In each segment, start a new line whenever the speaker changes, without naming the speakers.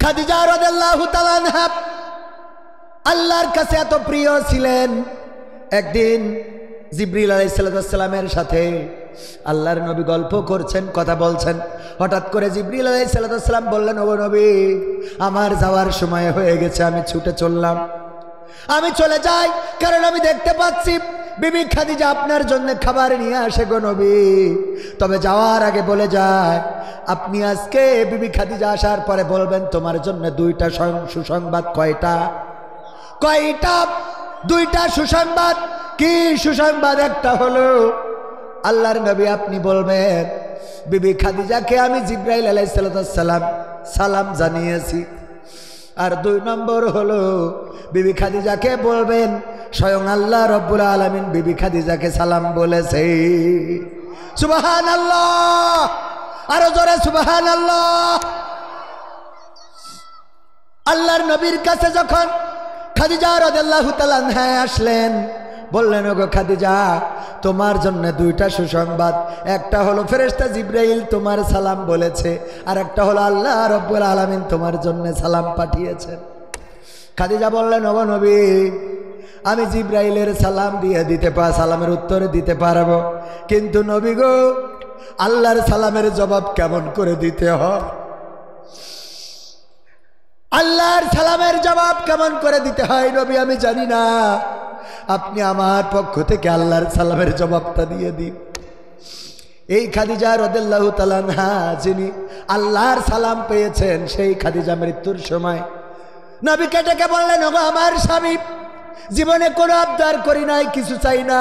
খাদিজা রাদিয়াল্লাহু তাআলা আনহা আল্লাহর কাছে এত প্রিয় ছিলেন। একদিন জিবরিল আলাইহিস সালামের সাথে আল্লাহর নবী গল্প করছেন, কথা বলছেন। হঠাৎ করে জিবরিল আলাইহিস সালাম বললেন, ওগো নবী, আমার যাওয়ার সময় হয়ে গেছে, আমি ছুটে চললাম। আমি চলে যাই, কারণ আমি দেখতে পাচ্ছি বিবি খাদিজা আপনার জন্য খাবার নিয়ে আসে গো নবী। তবে যাওয়ার আগে বলে যায়, আপনি আজকে বিবি খাদিজা আসার পরে বলবেন তোমার জন্য দুইটা সুসংবাদ। কয়টা? দুইটা সুসংবাদ। কি সুসংবাদ? একটা হলো আল্লাহর নবী আপনি বলবেন বিবি খাদিজাকে আমি জিবরাইল আলাইহিস সালাম সালাম জানিয়েছি। আর 2 নম্বর হলো বিবি খাদিজাকে বলবেন স্বয়ং আল্লাহ রব্বুল আলামিন বিবি খাদিজাকে সালাম বলেছে। সুবহানাল্লাহ, আরো জোরে সুবহানাল্লাহ। আল্লাহর নবীর কাছে যখন খাদিজা রাদিয়াল্লাহু তাআলা আনহা আসলেন, বললেন, ওগো খাদিজা, তোমার জন্য 2টা সুসংবাদ। একটা হলো ফেরেশতা জিবরাইল তোমার সালাম বলেছে, আর একটা হলো আল্লাহ রব্বুল আলামিন তোমার জন্য সালাম পাঠিয়েছেন। খাদিজা বললেন, ওগো নবী, আমি জিবরাইলের সালামের উত্তর দিতে পারবো, কিন্তু নবী গো, আল্লাহর সালামের জবাব কেমন করে দিতে হয়? আল্লাহর সালামের জবাব কেমন করে দিতে হয় নবী আমি জানি না। আপনি আমার পক্ষ থেকে আল্লাহর সালামের জবাবটা দিয়ে দিন। এই খাদিজা রাদিয়াল্লাহু তাআলা আনহা যিনি আল্লাহর সালাম পেয়েছেন, সেই খাদিজা মৃত্যুর সময় নবীকে ডেকে বললেন, ওগো আমার স্বামী, জীবনে কোনো আবদার করি নাই, কিছু চাই না,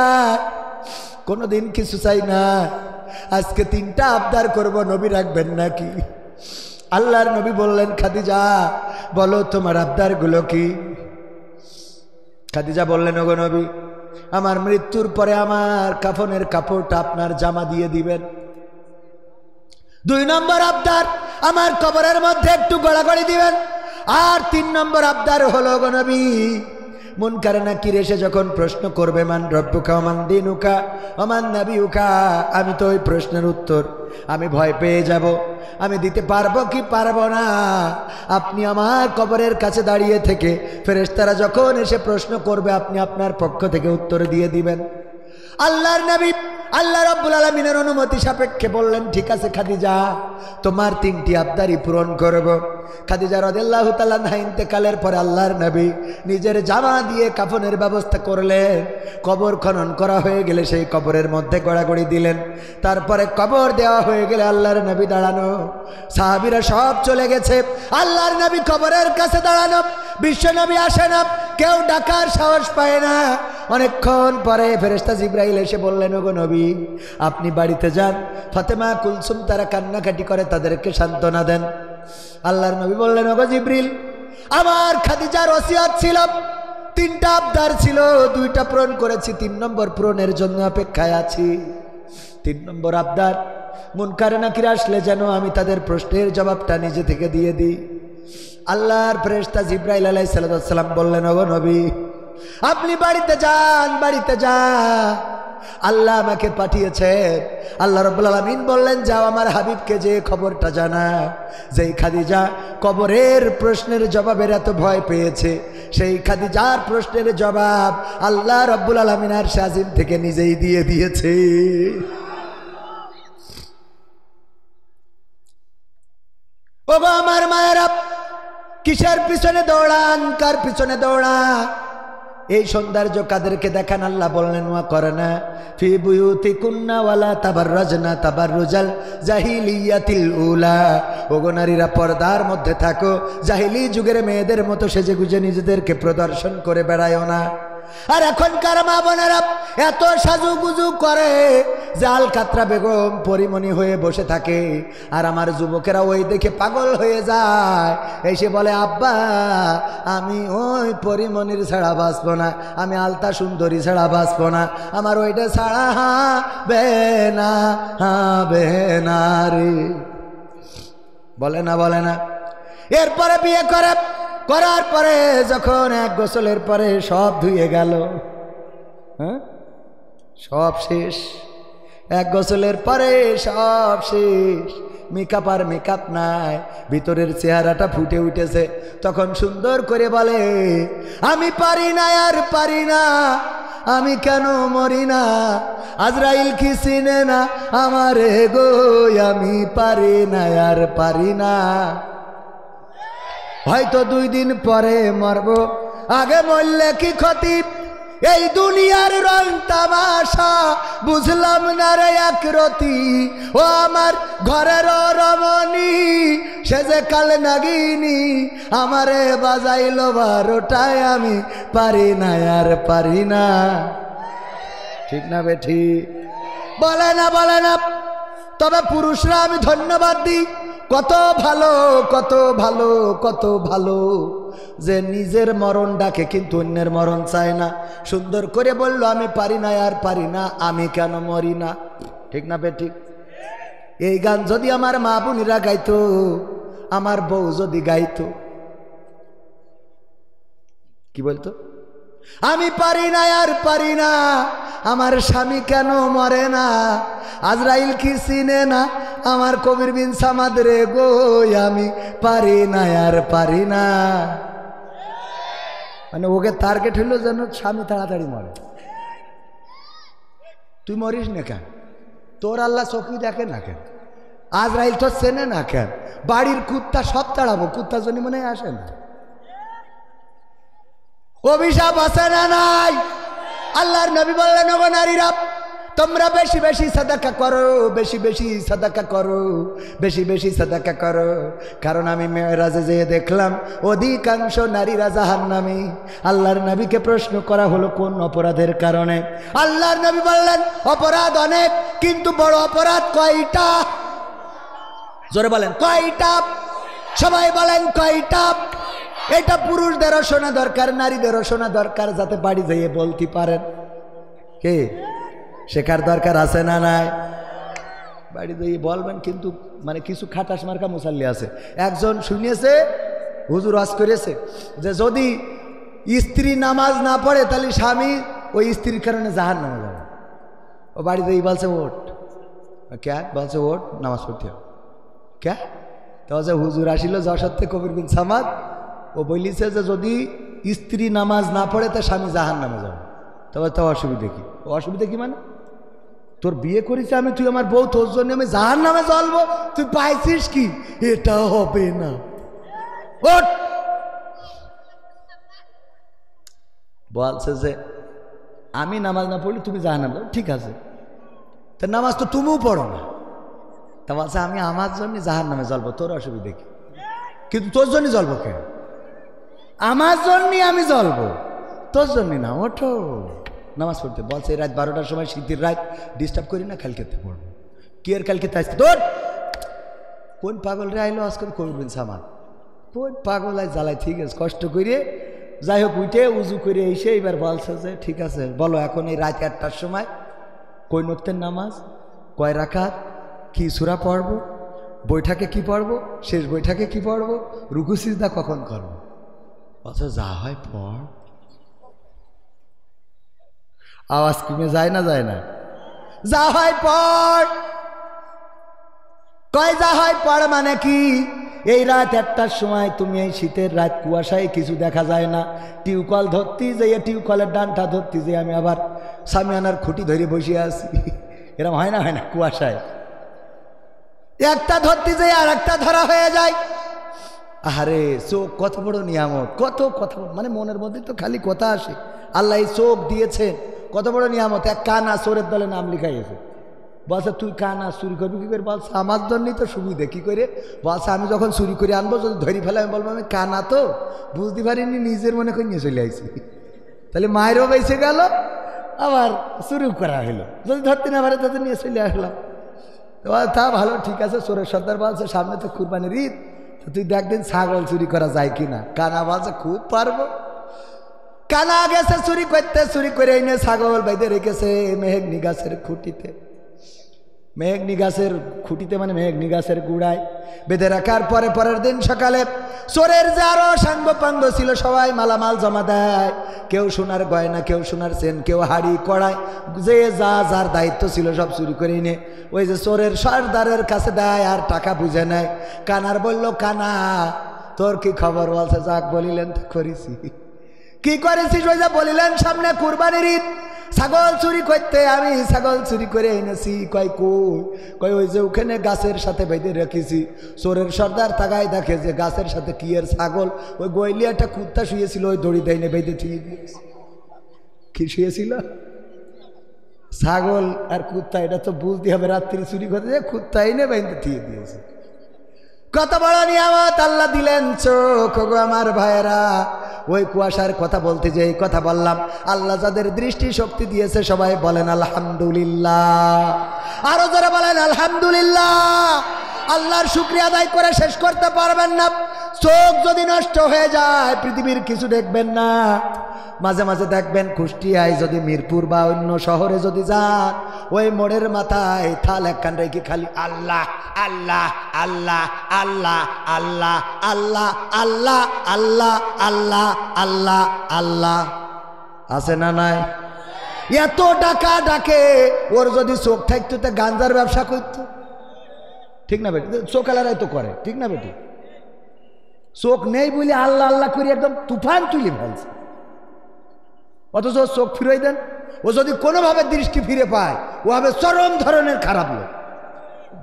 কোনোদিন কিছু চাই না, আজকে 3টা আবদার করব, নবী রাখবেন নাকি? আল্লাহর নবী বললেন, খাদিজা বলো তোমার আবদারগুলো কি? খাদিজা বললেন, ওগো নবী, আমার মৃত্যুর পরে আমার কাফনের কাপড়টা আপনার জামা দিয়ে দিবেন। 2 নম্বর আবদার, আমার কবরের মধ্যে একটু গড়াগড়ি দিবেন। আর 3 নম্বর আবদার হলো, ওগো নবী, মুনকার নাকির এসে যখন প্রশ্ন করবে, মান রব্বুকা ওয়া মান দীনুকা ওয়া মান নাবিয়ুকা, আমি তো ওই প্রশ্নের উত্তর আমি ভয় পেয়ে যাব, আমি দিতে পারবো কি পারবো না। আপনি আমার কবরের কাছে দাঁড়িয়ে থেকে ফেরেশতারা যখন এসে প্রশ্ন করবে, আপনি আপনার পক্ষ থেকে উত্তর দিয়ে দিবেন। আল্লাহর নবী আল্লাহ রাব্বুল আলামিনের অনুমতি সাপেক্ষে বললেন, ঠিক আছে খাদিজা, তোমার 3টি আবদারই পূরণ করব। খাদিজা রাদিয়াল্লাহু তাআলা আনহা ইন্তেকালের পরে আল্লাহর নবী নিজের জামা দিয়ে কাফনের ব্যবস্থা করলেন। কবর খনন করা হয়ে গেলে সেই কবরের মধ্যে গড়াগড়ি দিলেন। তারপরে কবর দেওয়া হয়ে গেলে আল্লাহর নবী দাঁড়ানো, সাহাবীরা সব চলে গেছে, আল্লাহর নবী কবরের কাছে দাঁড়ানো। বিশ্ব নবী আসে না, কেউ ডাকার সাহস পায় না। অনেকক্ষণ পরে ফেরেশতা জিবরাইল এসে বললেন, ওগো নবী, আপনি বাড়িতে যান, ফাতেমা কুলসুম তারা কান্নাকাটি করে, তাদেরকে সান্ত্বনা দেন। আল্লাহর নবী বললেন, ওগো জিবরিল, আমার খাদিজার ওসিয়ত ছিল, 3টা আবদার ছিল, 2টা পূরণ করেছি, 3 নম্বর পূরণের জন্য অপেক্ষায় আছি। 3 নম্বর আবদার, মুনকার নাকির আসলে যেন আমি তাদের প্রশ্নের জবাবটা নিজে থেকে দিয়ে দিই। আল্লাহর ফেরেশতা জিবরাইল আলাইহিস সালাম বললেন, ওগো নবী, আপনি বাড়িতে যান, বাড়িতে যান, আল্লাহ আমাকে পাঠিয়েছেন। আল্লাহ রাব্বুল আলামিন বললেন, যাও আমার হাবিবকে যে খবরটা জানা, যেই খাদিজা কবরের প্রশ্নের জবাবের এত ভয় পেয়েছে, সেই খাদিজার প্রশ্নের জবাব আল্লাহ রাব্বুল আলামিন আরশে আজিম থেকে নিজেই দিয়ে দিয়েছে। ওগো আমার মায়েরা, কিসের পিছনে দৌড়ান, কার পিছনে দৌড়ান? এই সৌন্দর্য কাদেরকে দেখান? আল্লাহ বললেন, ওয়া করনা ফি বুয়ুতিকুন্না ওয়ালা তাবাররাজনা তাবাররুজাল জাহিলিয়াতিল উলা। ওগো নারীরা, পর্দার মধ্যে থাকো, জাহিলি যুগের মেয়েদের মতো সেজে গুজে নিজেদেরকে প্রদর্শন করে বেড়ায়ও না। আর এখনকার মা বোনেরা এত সাজুগুজু করে যে আলকাতরা বেগম পরিমণি হয়ে বসে থাকে, আর আমার যুবকেরা ওই দেখে পাগল হয়ে যায়, এসে বলে, আব্বা, আমি ওই পরিমণির ছাড়া বাঁচবো না, আমি আলতা সুন্দরী ছাড়া বাঁচবো না, আমার ওইটা ছাড়া হবে না রে। বলে না, বলে না। এরপরে বিয়ে করার পরে যখন 1 গোসলের পরে সব ধুয়ে গেল, হ্যাঁ, সব শেষ, 1 গোসলের পরে সব শেষ, মেকআপ আর মেকআপ নাই, ভিতরের চেহারাটা ফুটে উঠেছে। তখন সুন্দর করে বলে, আমি পারি না আর পারি না, আমি কেন মরি না, আজরাইল কি চিনে না আমারে গো, আমি পারি না আর পারি না। হয়তো 2 দিন পরে মরব, আগে মরলে কি ক্ষতি, এই দুনিয়ার রং তামাশা বুঝলাম না রে একরতি। ও আমার ঘরের রমণী, সে যে কাল নাগিনী, আমারে বাজাইলো 12টায়, আমি পারি না আর পারি না। ঠিক না বেঠি? বলে না বলে না। তবে পুরুষরা আমি ধন্যবাদ দিই, কত ভালো কত ভালো কত ভালো, যে নিজের মরণ ডাকে কিন্তু অন্যের মরণ চায় না। সুন্দর করে বলল, আমি পারি না আর পারি না, আমি কেন মরি না। ঠিক না বেঠিক? এই গান যদি আমার মা বোনেরা গাইতো, আমার বউ যদি গাইতো, কি বলতো? আমি পারি না আর পারি না, আমার স্বামী কেন মরে না, আজরাইল কি চিনে না আমার কবির বিন সামাদ রে গো, আমি পারি না আর পারি না। মানে ওকে টার্গেট হলো যেন স্বামী তাড়াতাড়ি মরে। তুই মরিস না কেন? তোর আল্লাহ চোখই দেখে না কেন? আজরাইল তো চেনে না কেন? বাড়ির কুত্তা সব তাড়াবো, কুত্তা জন্য মনে আসে না। অভিশাপ আছে না নাই? আল্লাহর নবী বললেন, ওগো নারীরা, তোমরা বেশি বেশি সাদাকা করো, বেশি বেশি সাদাকা করো, বেশি বেশি সাদাকা করো, কারণ আমি মেরাজে যেয়ে দেখলাম অধিকাংশ নারীরা জাহান্নামী। আল্লাহর নবীকে প্রশ্ন করা হলো কোন অপরাধের কারণে? আল্লাহর নবী বললেন, অপরাধ অনেক, কিন্তু বড় অপরাধ কয়টা? জোরে বলেন, কয়টা? সবাই বলেন কয়টা? এটা পুরুষদেরও শোনা দরকার, নারীদেরও শোনা দরকার, যাতে বাড়ি যেয়ে বলতে পারেন। কে শেখার দরকার আছে না নাই? বাড়ি যেয়ে বলবেন। কিন্তু মানে কিছু খাটাস মার্কা মুসাল্লি আছে, একজন শুনিয়েছে, হুজুর ওয়াজ করেছে যে যদি স্ত্রী নামাজ না পড়ে তাহলে স্বামী ওই স্ত্রীর কারণে জাহান্নামে যাবে। ও বাড়ি যেয়ে বলছে ওঠ, ক্যা বলছে ওঠ, নামাজ পড়তে হবে। ক্যা? তো যে হুজুর আসিল যশোর কবির বিন সামাদ, ও বলিছে যে যদি স্ত্রী নামাজ না পড়ে তা স্বামী জাহান্নামে যাবে। তবে তো অসুবিধা কি? অসুবিধা কি মানে? তোর বিয়ে করেছে আমি, তুই আমার বউ, তোর জন্য আমি জাহান্নামে জ্বলবো, তুই পাইছিস কি? এটা হবে না। ওঠ। বলছে যে আমি নামাজ না পড়লে তুমি জাহান্নামে যাও। ঠিক আছে, তা নামাজ তো তুমিও পড়ো না। তা বলছে আমি আমার জন্য জাহান্নামে জ্বলবো, তোর অসুবিধা কি? কিন্তু তোর জন্য জ্বলবো কেন? আমার জন্যই আমি জ্বলবো, তোর জন্য না। ওঠো, নামাজ পড়তে। বলছে রাত 12টার সময়, শীতের রাত, ডিস্টার্ব করি না, কালকে পড়বো। কি এর কালকে আসতে? তোর কোন পাগল রে আইলো আজকে কবির বিন সামাদ? কোন পাগল আজ জ্বালাই? ঠিক আছে, কষ্ট করে যাই হোক উঠে উজু করে এসে এবার বলছে যে ঠিক আছে বলো, এখন এই রাত 8টার সময় কই নক্তের নামাজ, কয় রাকাত, কি সূরা পড়বো, বৈঠাকে কি পড়বো, শেষ বৈঠাকে কি পড়বো, রুকু সিজদা কখন করবো? বলছে যা হয় পড়। আওয়াজ কমে যায় না? যায় না? যা হয় পড়। কয় যা হয় পড় মানে কি? এই রাত 1টার সময় তুমি এই শীতের রাত, কুয়াশায় কিছু দেখা যায় না, টিউবকল ধরতে যেয়ে টিউবকলের ডানটা ধরতে যেয়ে আমি আবার সামিয়ানার খুঁটি ধরে বসে আছি। এরকম হয় না? হয় না? কুয়াশায় একটা ধরতে যেয়ে আর একটা ধরা হয়ে যায়। আরে চোখ কত বড় নিয়ামত, কত কথা, মানে মনের মধ্যে তো খালি কথা আসে। আল্লাহ এই চোখ দিয়েছেন, কত বড় নিয়ামত। এক কানা চোরের দলে নাম লিখাইছে। বলছে তুই কানা চুরি করবি কি করে? বলছে আমার জন্যই তো সুবিধে। কি করে? বলছে আমি যখন চুরি করে আনবো, যদি ধরি ফেলে আমি বলবো আমি কানা, তো বুঝতে পারিনি, নিজের মনে করে নিয়ে চলে আইছি। তাহলে মায়েরও বেঁচে গেল, আবার চুরি করা হলো। যদি ধরতে না পারে তাদের নিয়ে চলে আসলাম। তা ভালো, ঠিক আছে। চোরের সর্দার বলছে সামনে তো কুরবানির ঈদ, তুই দেখদিন ছাগল চুরি করা যায় কিনা। কানা বলছে খুব পারবো। কানা গেছে চুরি করতে, চুরি করে এনে ছাগল বাইদে রেখেছে মেহেগনি গাছের খুঁটিতে। মেঘনি গাছের খুঁটিতে, মানে মেঘনি গাছের গুড়ায় বেঁধে রাখার পরে পরের দিন সকালে চোরের যে আরো সাঙ্গ পাঙ্গ ছিল সবাই মালামাল জমা দেয়। কেউ সোনার গয়না, কেউ সোনার চেন, কেউ হাড়ি কড়াই, যে যা যার দায়িত্ব ছিল সব চুরি করে নিয়ে ওই যে চোরের সর্দারের কাছে দেয় আর টাকা বুঝে নেয়। কানার বলল, কানা তোর কি খবর? বলছে, যাক বলিলেন তা করেছি। কি করেছিস? ওই যে বলিলেন সামনে কুরবানির ঈদ, ছাগল চুরি করতে, আমি ছাগল চুরি করে এনেছি। কয় কই? কয় ওই যে ওখানে গাছের সাথে বেঁধে রেখেছি। চোরের সর্দার তাকায় দেখে যে গাছের সাথে কি এর ছাগল, ওই গইলি একটা কুত্তা শুয়েছিল, ওই দড়ি দেয়নি বেঁধে ঠিক দিয়েছে। কি শুয়েছিল? ছাগল আর কুত্তা, এটা তো বুঝতে হবে। রাত্রি চুরি করতে যে কুত্তা এনে বেঁধে ঠিক দিয়েছে। কত বড় নিয়ামত আল্লাহ দিলেন চোখ গো আমার ভাইয়েরা। ওই কুয়াশার কথা বলতে যে এই কথা বললাম, আল্লাহ যাদের দৃষ্টি শক্তি দিয়েছে সবাই বলেন আলহামদুলিল্লাহ। আরো যারা বলেন আলহামদুলিল্লাহ। আল্লাহর শুকরিয়া আদায় করে শেষ করতে পারবেন না। চোখ যদি নষ্ট হয়ে যায় পৃথিবীর কিছু দেখবেন না। মাঝে মাঝে দেখবেন কুষ্টিয়ায় যদি মিরপুর বা অন্য শহরে যদি যান, ওই মোড়ের মাথায় থাল একখান রেখে খালি আল্লাহ আল্লাহ আল্লাহ আল্লাহ আল্লাহ আল্লাহ আল্লাহ আল্লাহ আল্লাহ আল্লাহ আল্লাহ আছে না নাই? এত টাকা ডাকে, ওর যদি চোখ থাকতো তো গাঞ্জার ব্যবসা করতো। ঠিক না বেটি? চোখালারাই তো করে, ঠিক না বেটি? চোখ নেই বলে আল্লাহ আল্লাহ করে একদম তুফান তুলে ফেলছে। অথচ চোখ ফিরে দেন, ও যদি কোনোভাবে দৃষ্টি ফিরে পায় ও হবে চরম ধরনের খারাপ লোক।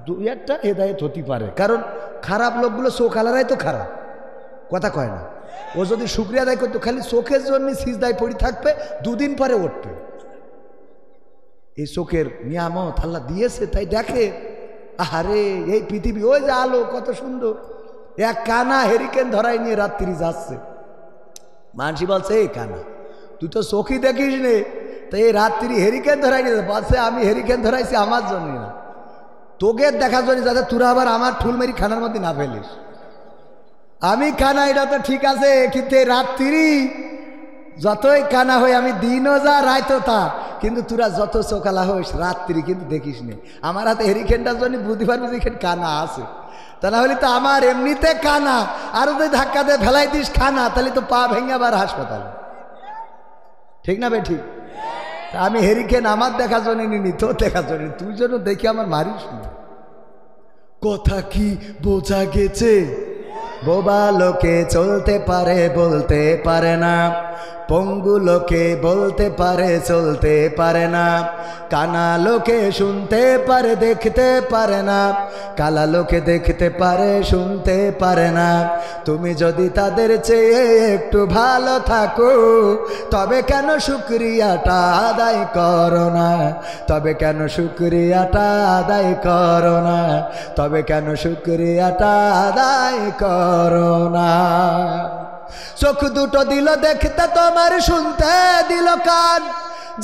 দুই একটা হেদায়েত হতে পারে, কারণ খারাপ লোকগুলো চোখ আলারাই তো খারাপ, কথা কয় না। ও যদি শুকরিয়া আদায় করতো, খালি চোখের জন্য সিজদায় পড়ে থাকবে, দুদিন পরে উঠবে। এই চোখের নিয়ামত আল্লাহ দিয়েছে তাই দেখে। আরে এই পৃথিবী, ওই যে আলো কত সুন্দর। এক কানা হেরিকেন ধরাই নিয়ে রাত্রি যাচ্ছে। মানসি বলছে, এই কানা তুই তো চোখই দেখিস নে, তো এই রাত্রি হেরিকেন ধরাই নিয়ে বলছে, আমি হেরিকেন ধরাইছি আমার জন্য না, তোকে দেখার জন্য, যাতে তোরা আবার আমার ঠুলমেরি খানার মধ্যে না ফেলিস। আমি কানা, এটা তো ঠিক আছে, কিন্তু এই রাত্রি যতই কানা হই আমি, দিনও যা রাইতো তা, কিন্তু তোরা যত চোখালা হইস রাত্রি কিন্তু দেখিস নে। আমার হাতে হেরিকেনটার জন্য বুঝতে পারবি যে এখানে কানা আছে। তা না হলে তো আমার এমনিতে কানা, আরো যদি ধাক্কা দিয়ে ফেলাই দিস খানা, তাহলে তো পা ভেঙে আবার হাসপাতাল, ঠিক না বে? ঠিক। আমি হেরিকেন আমার দেখার জন্য নিনি, তোর দেখার জন্য। তুই যেন দেখি আমার মারিস না। কথা কি বোঝা গেছে? বোবা লোকে চলতে পারে বলতে পারে না, পঙ্গু লোকে বলতে পারে চলতে পারে না, কানা লোকে শুনতে পারে দেখতে পারে না, কালা লোকে দেখতে পারে শুনতে পারে না। তুমি যদি তাদের চেয়ে একটু ভালো থাকো, তবে কেন শুকরিয়াটা আদায় করো না? তবে কেন শুকরিয়াটা আদায় করো না? তবে কেন শুকরিয়াটা আদায় করো না? চোখ দুটো দিল দেখতে তোমার, শুনতে দিল কান,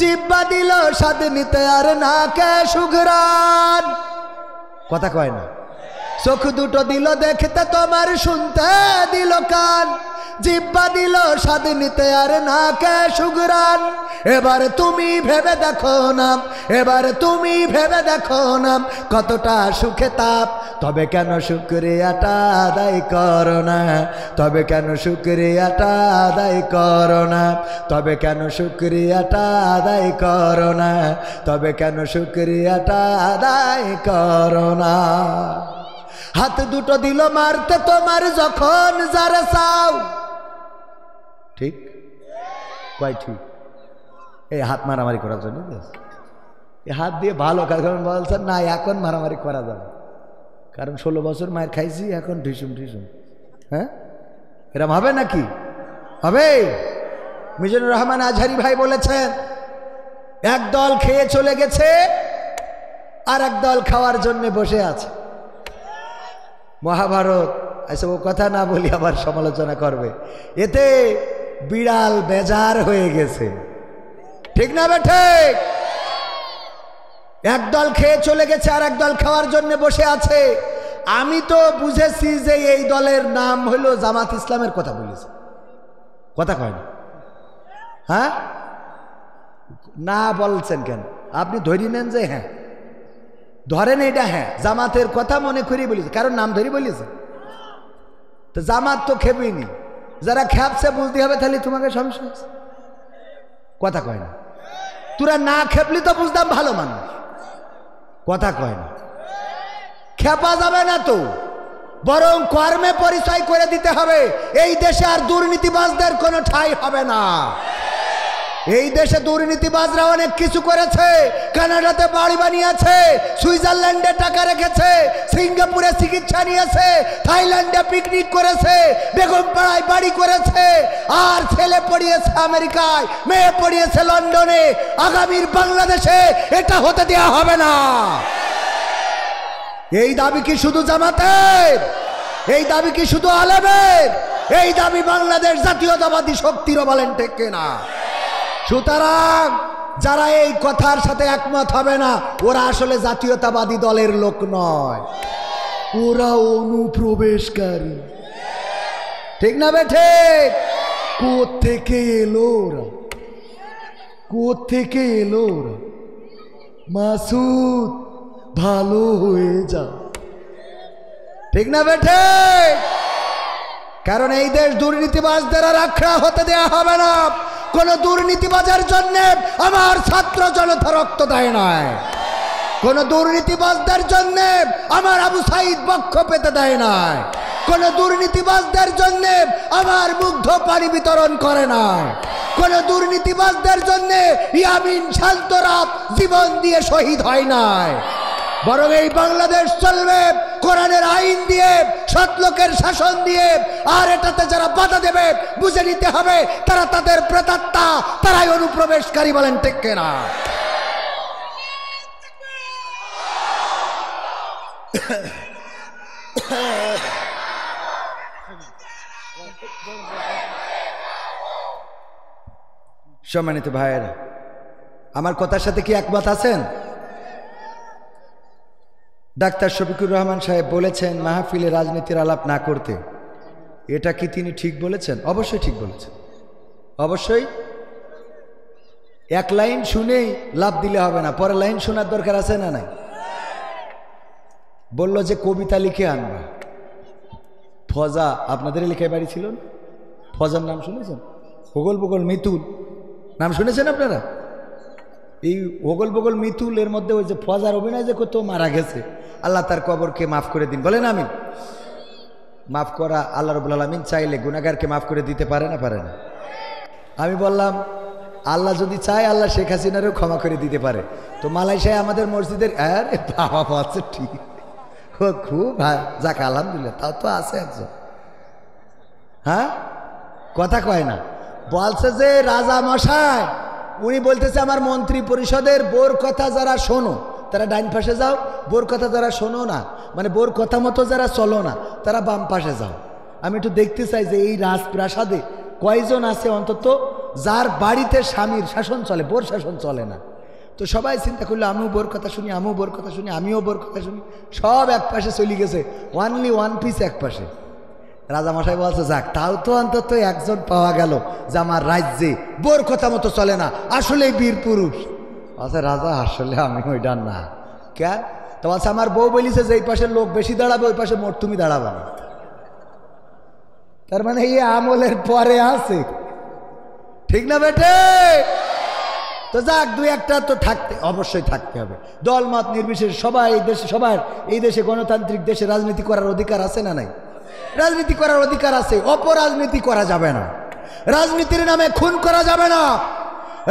জিহ্বা দিল স্বাদ নিতে আর নাকে সুঘ্রাণ। কথা কয় না? চোখ দুটো দিল দেখতে তোমার, শুনতে দিল কান, জিহ্বা দিল স্বাদ নিতে আর নাকে সুঘ্রাণ। এবার তুমি ভেবে দেখো না, এবার তুমি ভেবে দেখো না, কতটা সুখে তাপ। তবে কেন শুকরিয়াটা আদায় করো না? তবে কেন শুকরিয়াটা আদায় করো না? তবে কেন শুকরিয়াটা আদায় করো না? তবে কেন শুকরিয়াটা আদায় করো না? হাত দুটো দিল মারতে তোমার যখন যারা চাও, ঠিক কয়? ঠিক। এই হাত মারামারি করার জন্য এই হাত দিয়ে ভালো কারণ বলছেন না, এখন মারামারি করা যাবে, কারণ 16 বছর মায়ের খাইছি, এখন ঢিসুম ঢিসুম। হ্যাঁ, এরম হবে নাকি? হবে? মিজানুর রহমান আজহারি ভাই বলেছেন, এক দল খেয়ে চলে গেছে আর এক দল খাওয়ার জন্য বসে আছে। মহাভারত। আচ্ছা, ও কথা না বলি আবার সমালোচনা করবে। এতে বিড়াল বেজার হয়ে গেছে, ঠিক না বেঠে? একদল খেয়ে চলে গেছে আর একদল খাওয়ার জন্য বসে আছে। আমি তো বুঝেছি যে এই দলের নাম হলো জামাত ইসলামের কথা বলেছে। কথা কয় না? হ্যাঁ, না বলছেন কেন? আপনি ধরে নেন যে হ্যাঁ, ধরেন এটা, হ্যাঁ জামাতের কথা মনে করি বলেছে, কারণ নাম ধরে বলেছে, তো জামাত তো খেপিনি, যারা খেপছে বুঝতে হবে তাহলে তোমাকে সমস্যা আছে। কথা কয় না, তোরা না খেপলি তো বুঝতাম ভালো মানুষ, কথা কয় না, খেপা যাবে না তো, বরং কর্মে পরিচয় করে দিতে হবে। এই দেশে আর দুর্নীতিবাজদের কোনো ঠাঁই হবে না। এই দেশে দুর্নীতিবাজরা অনেক কিছু করেছে, কানাডাতে বাড়ি বানিয়েছে, সুইজারল্যান্ডে টাকা রেখেছে, সিঙ্গাপুরে চিকিৎসা নিয়েছে, থাইল্যান্ডে পিকনিক করেছে, বেগমপাড়ায় বাড়ি করেছে, আর ছেলে পড়িয়েছে আমেরিকায়, মেয়ে পড়িয়েছে লন্ডনে। আগামীর বাংলাদেশে এটা হতে দেওয়া হবে না। এই দাবি কি শুধু জামাতের? এই দাবি কি শুধু আলেমের? এই দাবি বাংলাদেশ জাতীয়তাবাদী শক্তিরও, বলেন ঠিক কিনা? সুতরাং যারা এই কথার সাথে একমত হবে না, ওরা আসলে জাতীয়তাবাদী দলের লোক নয়, ওরা অনুপ্রবেশকারী। ঠিক না বেঠে? কোত্থেকে এলো ওরা? কোত্থেকে এলো ওরা? মাসুদ ভালো হয়ে যা। ঠিক না বেঠে? কারণ এই দেশ দুর্নীতিবাজদের আর আখড়া হতে দেয়া হবে না। কোন দুর্নীতিবাজের জন্য আমার ছাত্র জনতা রক্ত দেয় নাই, কোন দুর্নীতিবাজদের জন্য আমার আবু সাইদ বক্ষ পেতে দেয় নাই, কোন দুর্নীতিবাজদের জন্য আমার মুগ্ধ পানি বিতরণ করে নাই, কোন দুর্নীতিবাজদের জন্য ইয়ামিন শান্তরা জীবন দিয়ে শহীদ হয় নাই। বরং এই বাংলাদেশ চলবে কোরআনের আইন দিয়ে, সৎ লোকের শাসন দিয়ে। আর এটাতে যারা বাধা দেবে বুঝে নিতে হবে তারা তাদের প্রেতাত্মা, তারাই অনুপ্রবেশকারী, বলেন ঠিক কিনা? সম্মানিত ভাইয়েরা, আমার কথার সাথে কি একমত আছেন? ডাক্তার শফিকুর রহমান সাহেব বলেছেন মাহফিলে রাজনীতির আলাপ না করতে। এটা কি তিনি ঠিক বলেছেন? অবশ্যই ঠিক বলেছেন, অবশ্যই। এক লাইন শুনেই লাভ দিলে হবে না, পরের লাইন শোনার দরকার আছে না নাই? বলল যে কবিতা লিখে আনবা। ফজা আপনাদের এলাকায় বাড়ি ছিল না? ফজার নাম শুনেছেন? হোগল বগল মিতুল নাম শুনেছেন আপনারা? এই হোগল বগল মিতুল এর মধ্যে ওই যে ফজার অভিনয় যে কত মারা গেছে, আল্লাহ তার কবরকে মাফ করে দিন, বলেন আমিন। মাফ করা আল্লাহ রাব্বুল আলামিন চাইলে গুনাহগারকে মাফ করে দিতে পারে না? পারে না? আমি বললাম আল্লাহ যদি চায় আল্লাহ শেখ হাসিনারও ক্ষমা করে দিতে পারে। তো মালয়েশিয়ায় আমাদের মসজিদের, আরে বাবা পাচ্ছে ঠিক, খুব যাক আলহামদুলিল্লাহ, তাও তো আছে একজন। হ্যাঁ, কথা কয় না। বলছে যে রাজা মশাই, উনি বলতেছে আমার মন্ত্রী পরিষদের বোর কথা যারা শোনো তারা ডাইন পাশে যাও, বোর কথা যারা শোনো না, মানে বোর কথা মতো যারা চলো না তারা বাম পাশে যাও। আমি একটু দেখতে চাই যে এই রাজপ্রাসাদে কয়জন আছে অন্তত যার বাড়িতে স্বামীর শাসন চলে, বোর শাসন চলে না। তো সবাই চিন্তা করলো আমিও বোর কথা শুনি, আমিও বোর কথা শুনি, আমিও বোর কথা শুনি, সব এক পাশে চলে গেছে, ওয়ানলি ওয়ান পিস এক পাশে। রাজামশাই বলছে যাক, তাও তো অন্তত একজন পাওয়া গেল যে আমার রাজ্যে বোর কথা মতো চলে না, আসলেই বীর পুরুষ। আচ্ছা রাজা, আসলে আমি ওইটা না। কেন? তো বলছে আমার বউ বলিছে যে এই পাশে লোক বেশি দাঁড়াবে, ওই পাশে মোট তুমি দাঁড়াবে না। তার মানে এই আমলের পরে আছে, ঠিক না বেটে? তো যাক, দুই একটা তো থাকতে, অবশ্যই থাকতে হবে, দলমত নির্বিশেষে সবাই এই দেশে, সবার এই দেশে গণতান্ত্রিক দেশে রাজনীতি করার অধিকার আছে না নাই? রাজনীতি করার অধিকার আছে, অপরাজনীতি করা যাবে না, রাজনীতির নামে খুন করা যাবে না,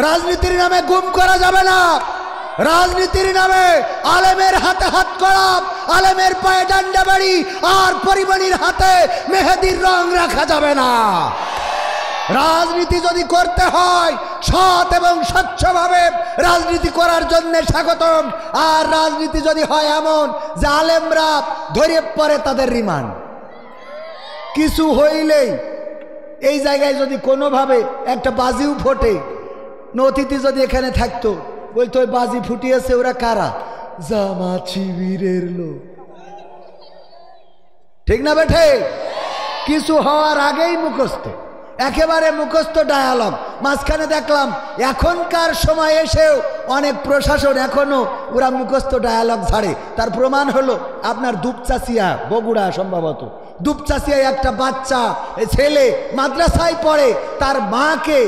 রাজনীতির নামে গুম করা যাবে না, রাজনীতির নামে আলেমের হাতে হাত করা, আলেমের পায়ে ডান্ডা বাড়ি আর পরিমণির হাতে মেহেদির রং রাখা যাবে না। রাজনীতি যদি করতে হয় সৎ এবং স্বচ্ছভাবে রাজনীতি করার জন্য স্বাগতম। আর রাজনীতি যদি হয় এমন যে আলেমরা ধরে পড়ে তাদের রিমান্ড, কিছু হইলেই এই জায়গায় যদি কোনোভাবে একটা বাজিও ফোটে, অতিথি যদি এখানে থাকতো বলতো ওই বাজি ফুটিয়েছে ওরা কারা? জামাত শিবিরের লোক। ঠিক না বেঠে? কিছু হওয়ার আগেই মুখস্থ, একেবারে মুখস্থ ডায়ালগ। মাঝখানে দেখলাম এখনকার সময় এসেও অনেক প্রশাসন এখনো ওরা মুখস্থ ডায়ালগ ছাড়ে। তার প্রমাণ হলো আপনার দুপচাচিয়া, বগুড়া সম্ভবত, দুপচাচিয়ায় একটা বাচ্চা ছেলে মাদ্রাসায় পড়ে, তার মাকে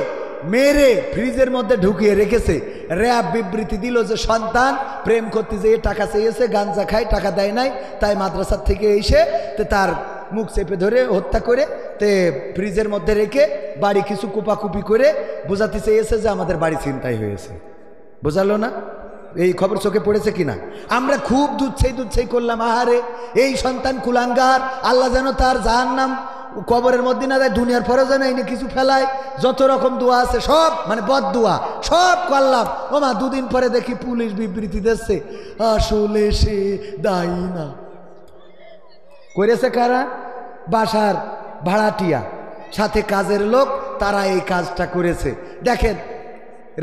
মেরে ফ্রিজের মধ্যে ঢুকিয়ে রেখেছে। র্যাব বিবৃতি দিল যে সন্তান প্রেম করতে যেয়ে টাকা চেয়েছে, গাঞ্জা খায়, টাকা দেয় নাই, তাই মাদ্রাসার থেকে এসে তার মুখ চেপে ধরে হত্যা করে ফ্রিজের মধ্যে রেখে বাড়ি কিছু কুপাকুপি করে বোঝাতে চেয়েছে যে আমাদের বাড়ি ছিনতাই হয়েছে। বোঝালো না? এই খবর চোখে পড়েছে কিনা? আমরা খুব দুচ্ছাই করলাম, আহারে এই সন্তান কুলাঙ্গার, আল্লাহ যেন তার জাহান্নাম কবরের মধ্যে না দেয়, দুনিয়ার পরে যেন এই কিছু ফেলায়, যত রকম দোয়া আছে সব মানে বদ দোয়া সব করলাম। ও মা, দুদিন পরে দেখি পুলিশ বিবৃতি দিচ্ছে আসলে সে দায়ী না। করেছে কারা? বাসার ভাড়াটিয়া সাথে কাজের লোক, তারা এই কাজটা করেছে। দেখেন,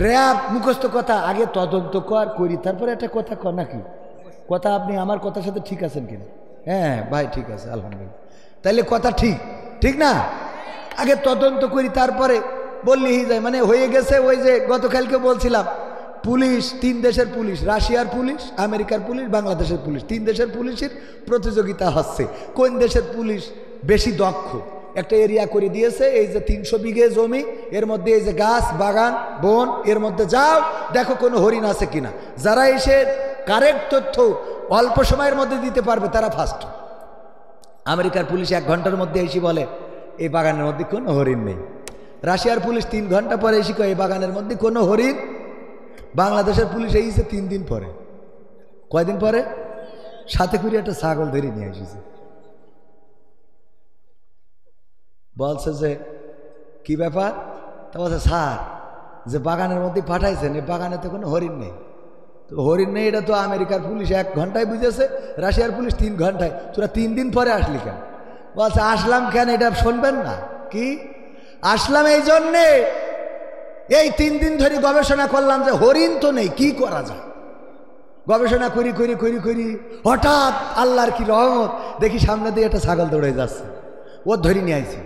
র্যাব মুখস্থ কথা আগে তদন্ত করি তারপরে একটা কথা কর নাকি? কথা আপনি আমার কথার সাথে ঠিক আছেন কিনা? হ্যাঁ ভাই ঠিক আছে, আলহামদুলিল্লাহ। তাইলে কথা ঠিক, ঠিক না? আগে তদন্ত করি তারপরে বললেই যায়। মানে হয়ে গেছে ওই যে গতকালকে বলছিলাম, পুলিশ, 3 দেশের পুলিশ, রাশিয়ার পুলিশ, আমেরিকার পুলিশ, বাংলাদেশের পুলিশ, 3 দেশের পুলিশের প্রতিযোগিতা হচ্ছে কোন দেশের পুলিশ বেশি দক্ষ। একটা এরিয়া করে দিয়েছে, এই যে 300 বিঘে জমি, এর মধ্যে এই যে গাছ বাগান বন, এর মধ্যে যাও দেখো কোনো হরিণ আছে কিনা। যারা এসে কারেক্ট তথ্য অল্প সময়ের মধ্যে দিতে পারবে তারা ফার্স্ট। আমেরিকার পুলিশ 1 ঘন্টার মধ্যে এসে বলে এই বাগানের মধ্যে কোনো হরিণ নেই। রাশিয়ার পুলিশ 3 ঘন্টা পরে এসে কয় এই বাগানের মধ্যে কোনো হরিণ। বাংলাদেশের পুলিশ এসেছে 3 দিন পরে। কয়দিন পরে? সাথে করে একটা ছাগল ধরে নিয়ে এসেছে। বলছে যে কি ব্যাপার? তা বলছে স্যার, যে বাগানের মধ্যে পাঠাইছেন এই বাগানে তো কোনো হরিণ নেই। তো হরিণ নেই এটা তো আমেরিকার পুলিশ 1 ঘন্টায় বুঝেছে, রাশিয়ার পুলিশ 3 ঘন্টায়। তোরা 3 দিন পরে আসলি কেন? বলছে আসলাম কেন এটা শুনবেন না কি? আসলাম এই জন্যে, এই 3 দিন ধরে গবেষণা করলাম যে হরিণ তো নেই, কি করা যায়। গবেষণা করি করি করি করি হঠাৎ আল্লাহর কি রহমত, দেখি সামনে দিয়ে একটা ছাগল দৌড়ে যাচ্ছে। ও ধরে নিয়ে আইছে।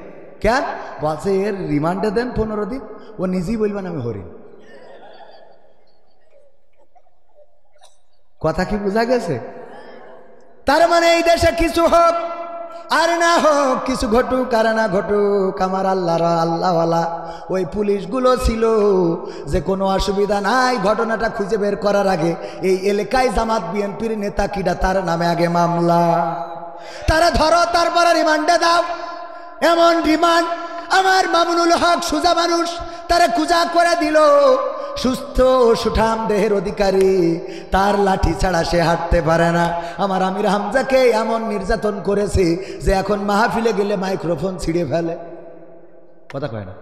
কেন? বলছে এর রিমান্ডে দেন 15 দিন, ও নিজেই বলবেন আমি হরিণ। কথা কি বোঝা গেছে? তার মানে এই দেশে কিছু হোক আর না হোক, কিছু ঘটুক আর না ঘটুক, আমার আল্লাহওয়ালা ওই পুলিশগুলো ছিল যে কোনো অসুবিধা নাই, ঘটনাটা খুঁজে বের করার আগে এই এলাকায় জামাত বিএনপির নেতা কিডা তার নামে আগে মামলা, তারা ধরো তারপরে রিমান্ডে দাও। এমন রিমান্ড আমার মামুনুল হক সুজা মানুষ, তারা কুজা করে দিল। সুস্থ সুঠাম দেহের অধিকারী, তার লাঠি ছাড়া সে হাঁটতে পারে না। আমার আমির হামজাকে এমন নির্যাতন করেছে যে এখন মাহফিলে গেলে মাইক্রোফোন ছিঁড়ে ফেলে। কথা কয় না?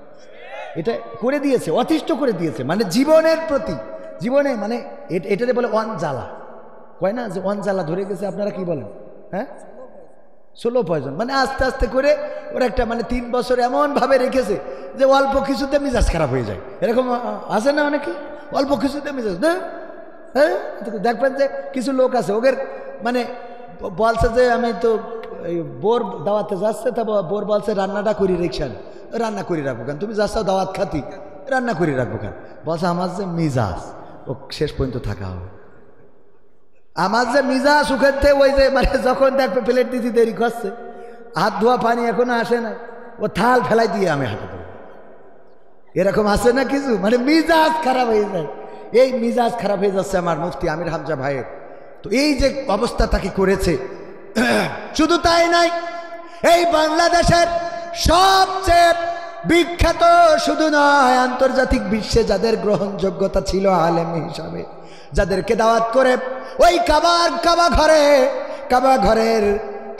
এটা করে দিয়েছে, অতিষ্ঠ করে দিয়েছে। মানে জীবনের প্রতি, জীবনে মানে এটারে বলে অনজ্বালা, কয় না যে অনজ্বালা ধরে গেছে। আপনারা কি বলেন? হ্যাঁ, স্লো পয়জন। মানে আস্তে আস্তে করে ওরা একটা মানে 3 বছর এমনভাবে রেখেছে যে অল্প কিছুতে মেজাজ খারাপ হয়ে যায়। এরকম আছে না অনেকে, অল্প কিছুতে মেজাজ। হ্যাঁ, দেখবেন যে কিছু লোক আছে ওদের মানে বলছে যে আমি তো এই বোর দাওয়াতে যাচ্ছে, তা বোর বলছে রান্নাটা করি রিক্সান, রান্না করে রাখবো কেন? তুমি যাচ্ছ দাওয়াত খাতি, রান্না করে রাখবো কেন? বলছে আমার যে মিজাজ ও শেষ পর্যন্ত থাকা হবে। আমার যে মিজাজ সুখের ওই যে মানে যখন দেখবে প্লেট দিতে দেরি করছে, হাত ধোয়া পানি এখনো আসে না, ও থাল ফেলাই দিয়ে আমি হাঁটে দেবো। এরকম আছে না কিছু, মানে মিজাজ খারাপ হয়ে যায়। এই মিজাজ খারাপ হয়ে যাচ্ছে আমার মুফতি আমির হামজা ভাইয়ের। তো এই যে অবস্থা তাকে করেছে, শুধু তাই নাই, এই বাংলাদেশের সবচেয়ে বিখ্যাত শুধু নয়, আন্তর্জাতিক বিশ্বে যাদের গ্রহণযোগ্যতা ছিল আলেম হিসাবে, যাদেরকে দাওয়াত করে ওই কাবা ঘরের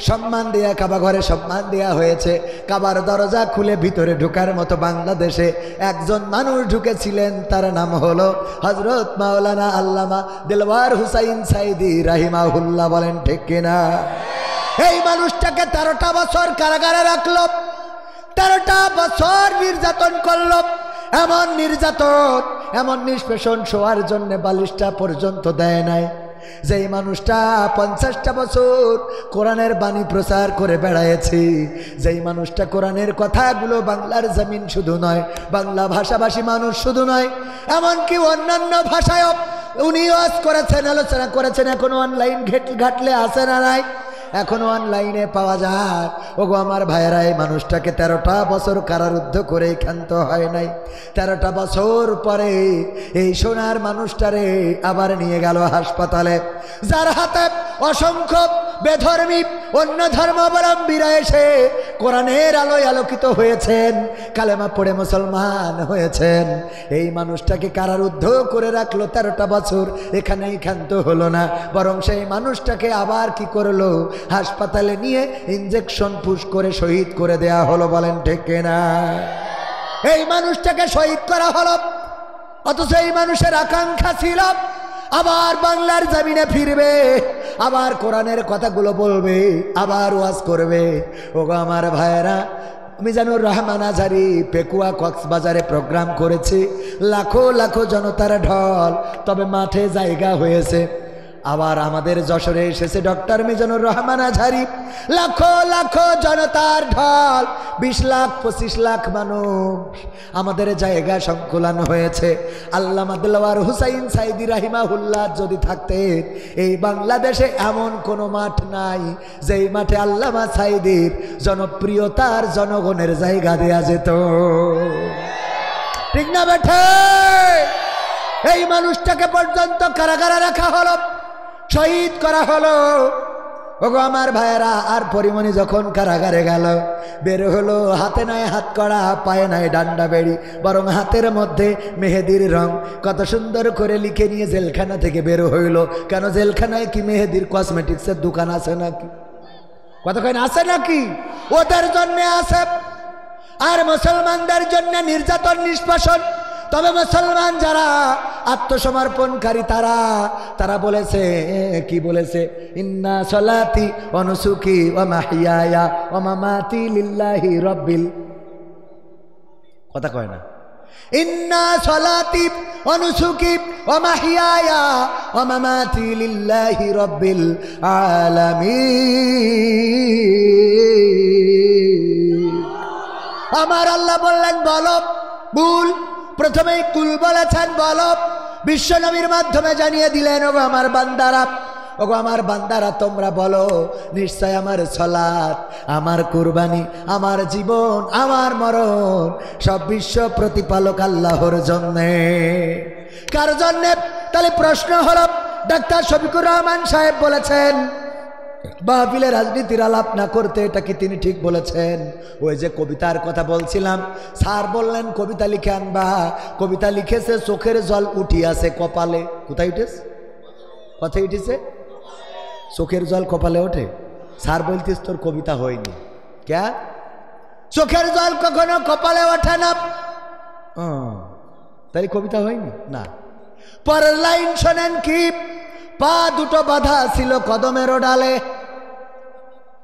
সম্মান দেয়া, কাবা ঘরে সম্মান দেয়া হয়েছে। কাবার দরজা খুলে ভিতরে ঢোকার মতো বাংলাদেশে একজন মানুষ ঢুকেছিলেন, তার নাম হলো হযরত মাওলানা আল্লামা দেলওয়ার হুসাইন সাইদি রাহিমাহুল্লাহ। বলেন ঠিক কিনা? এই মানুষটাকে 13টা বছর কারাগারে রাখলো, 13টা বছর নির্যাতন করলো। এমন নির্যাতন, এমন নিষ্পেষণ শোয়ার জন্য বালিশটা পর্যন্ত দেয় নাই। যেই মানুষটা 50টা বছর কোরআনের বাণী প্রচার করে বেড়ায়েছে, যেই মানুষটা কোরআনের কথাগুলো বাংলার জমিন শুধু নয়, বাংলা ভাষাভাষী মানুষ শুধু নয়, এমনকি অন্যান্য ভাষায়ও উনি ওয়াজ করেছেন, আলোচনা করেছেন, এখনো অনলাইন ঘাটলে আসে না নাই, এখনো অনলাইনে পাওয়া যায়। ওগো আমার ভাইয়েরা, এই মানুষটাকে 13টা বছর কারারুদ্ধ করে ক্ষান্ত হয় নাই। 13টা বছর পরে এই সোনার মানুষটারে আবার নিয়ে গেল হাসপাতালে, যার হাতে অসংখ্য বেধর্মী অন্য ধর্মাবলম্বীরা এসে কোরআনের আলোয় আলোকিত হয়েছেন, কালেমা পড়ে মুসলমান হয়েছেন। এই মানুষটাকে কারারুদ্ধ করে রাখলো 13টা বছর, এখানেই ক্ষান্ত হলো না, বরং সেই মানুষটাকে আবার কি করলো, হাসপাতালে নিয়ে ইনজেকশন পুশ করে শহীদ করে দেয়া হলো। বলেন ঠিক কিনা? এই মানুষটাকে শহীদ করা হলো, অথচ এই মানুষের আকাঙ্ক্ষা ছিল আবার বাংলার জমিনে ফিরবে, আবার কোরআনের কথাগুলো বলবে, আবার ওয়াজ করবে। ওগো আমার ভাইয়েরা, মিজানুর রহমান আজহারি পেকুয়া কক্সবাজারে প্রোগ্রাম করেছে, লাখো লাখো জনতার ঢল, তবে মাঠে জায়গা হয়েছে। আবার আমাদের যশোরে এসেছে ডক্টর মিজানুর রহমান আজহারি, লাখো লাখো জনতার ঢল, 20 লাখ 25 লাখ মানুষ, আমাদের জায়গা সংকুলান হয়েছে। আল্লামা দিলওয়ার হুসাইন সাইদি রাহিমাহুল্লাহ যদি থাকতেন, এই বাংলাদেশে এমন কোনো মাঠ নাই যেই মাঠে আল্লামা সাইদির জনপ্রিয়তার জনগণের জায়গা দেয়া যেত। ঠিক না বেঠে? এই মানুষটাকে পর্যন্ত কারাগারে রাখা হলো, শহীদ করা হলো। ওগো আমার ভাইয়েরা, আর পরিমণি যখন কারাগারে গেল, বের হলো, হাতে নাই হাত কড়া, পায়ে নাই ডান্ডা বেড়ি, বরং হাতের মধ্যে মেহেদির রং কত সুন্দর করে লিখে নিয়ে জেলখানা থেকে বের হইল। কেন, জেলখানায় কি মেহেদির কসমেটিক্সের দোকান আছে নাকি? কতক্ষণ আছে নাকি? ওদের জন্য আছে। আর মুসলমানদের জন্য নির্যাতন নিষ্পেষণ। তবে মুসলমান যারা আত্মসমর্পণকারী, তারা বলেছে, কি বলেছে, ইন্না সলাতি ওয়া নুসুকি ওয়া মাহইয়ায়া ওয়া মামাতি লিল্লাহি রাব্বিল, কথা কয় না, ইন্না সলাতি ওয়া নুসুকি ওয়া মাহইয়ায়া ওয়া মামাতি লিল্লাহি রাব্বিল আলামিন। আমার আল্লাহ বললেন বলো, বুল, প্রথমেই কুল বলেছেন বলো, বিশ্ব নবীর মাধ্যমে জানিয়ে দিলেন, ওগো আমার বান্দারা, ওগো আমার বান্দারা, তোমরা বলো, নিশ্চয় আমার সালাত, আমার কুরবানি, আমার জীবন, আমার মরণ সব বিশ্ব প্রতিপালক আল্লাহর জন্যে। কার জন্যে? তাহলে প্রশ্ন হলো, ডাক্তার শফিকুর রহমান সাহেব বলেছেন মাহফিলে রাজনীতির আলাপ না করতে, এটা কি তিনি ঠিক বলেছেন? ওই যে কবিতার কথা বলছিলাম, স্যার বললেন কবিতা লিখে আনবা, কবিতা লিখেছে, চোখের জল উঠিয়াছে কপালে। কোথায় উঠেছে? কথায় উঠেছে, চোখের জল কপালে ওঠে। স্যার বলতিস তোর কবিতা হয়নি। ক্যা? চোখের জল কখনো কপালে ওঠে না, তাই কবিতা হয়নি না। পরের লাইন শোনেন কি, পা দুটো বাঁধা ছিল কদমের ডালে।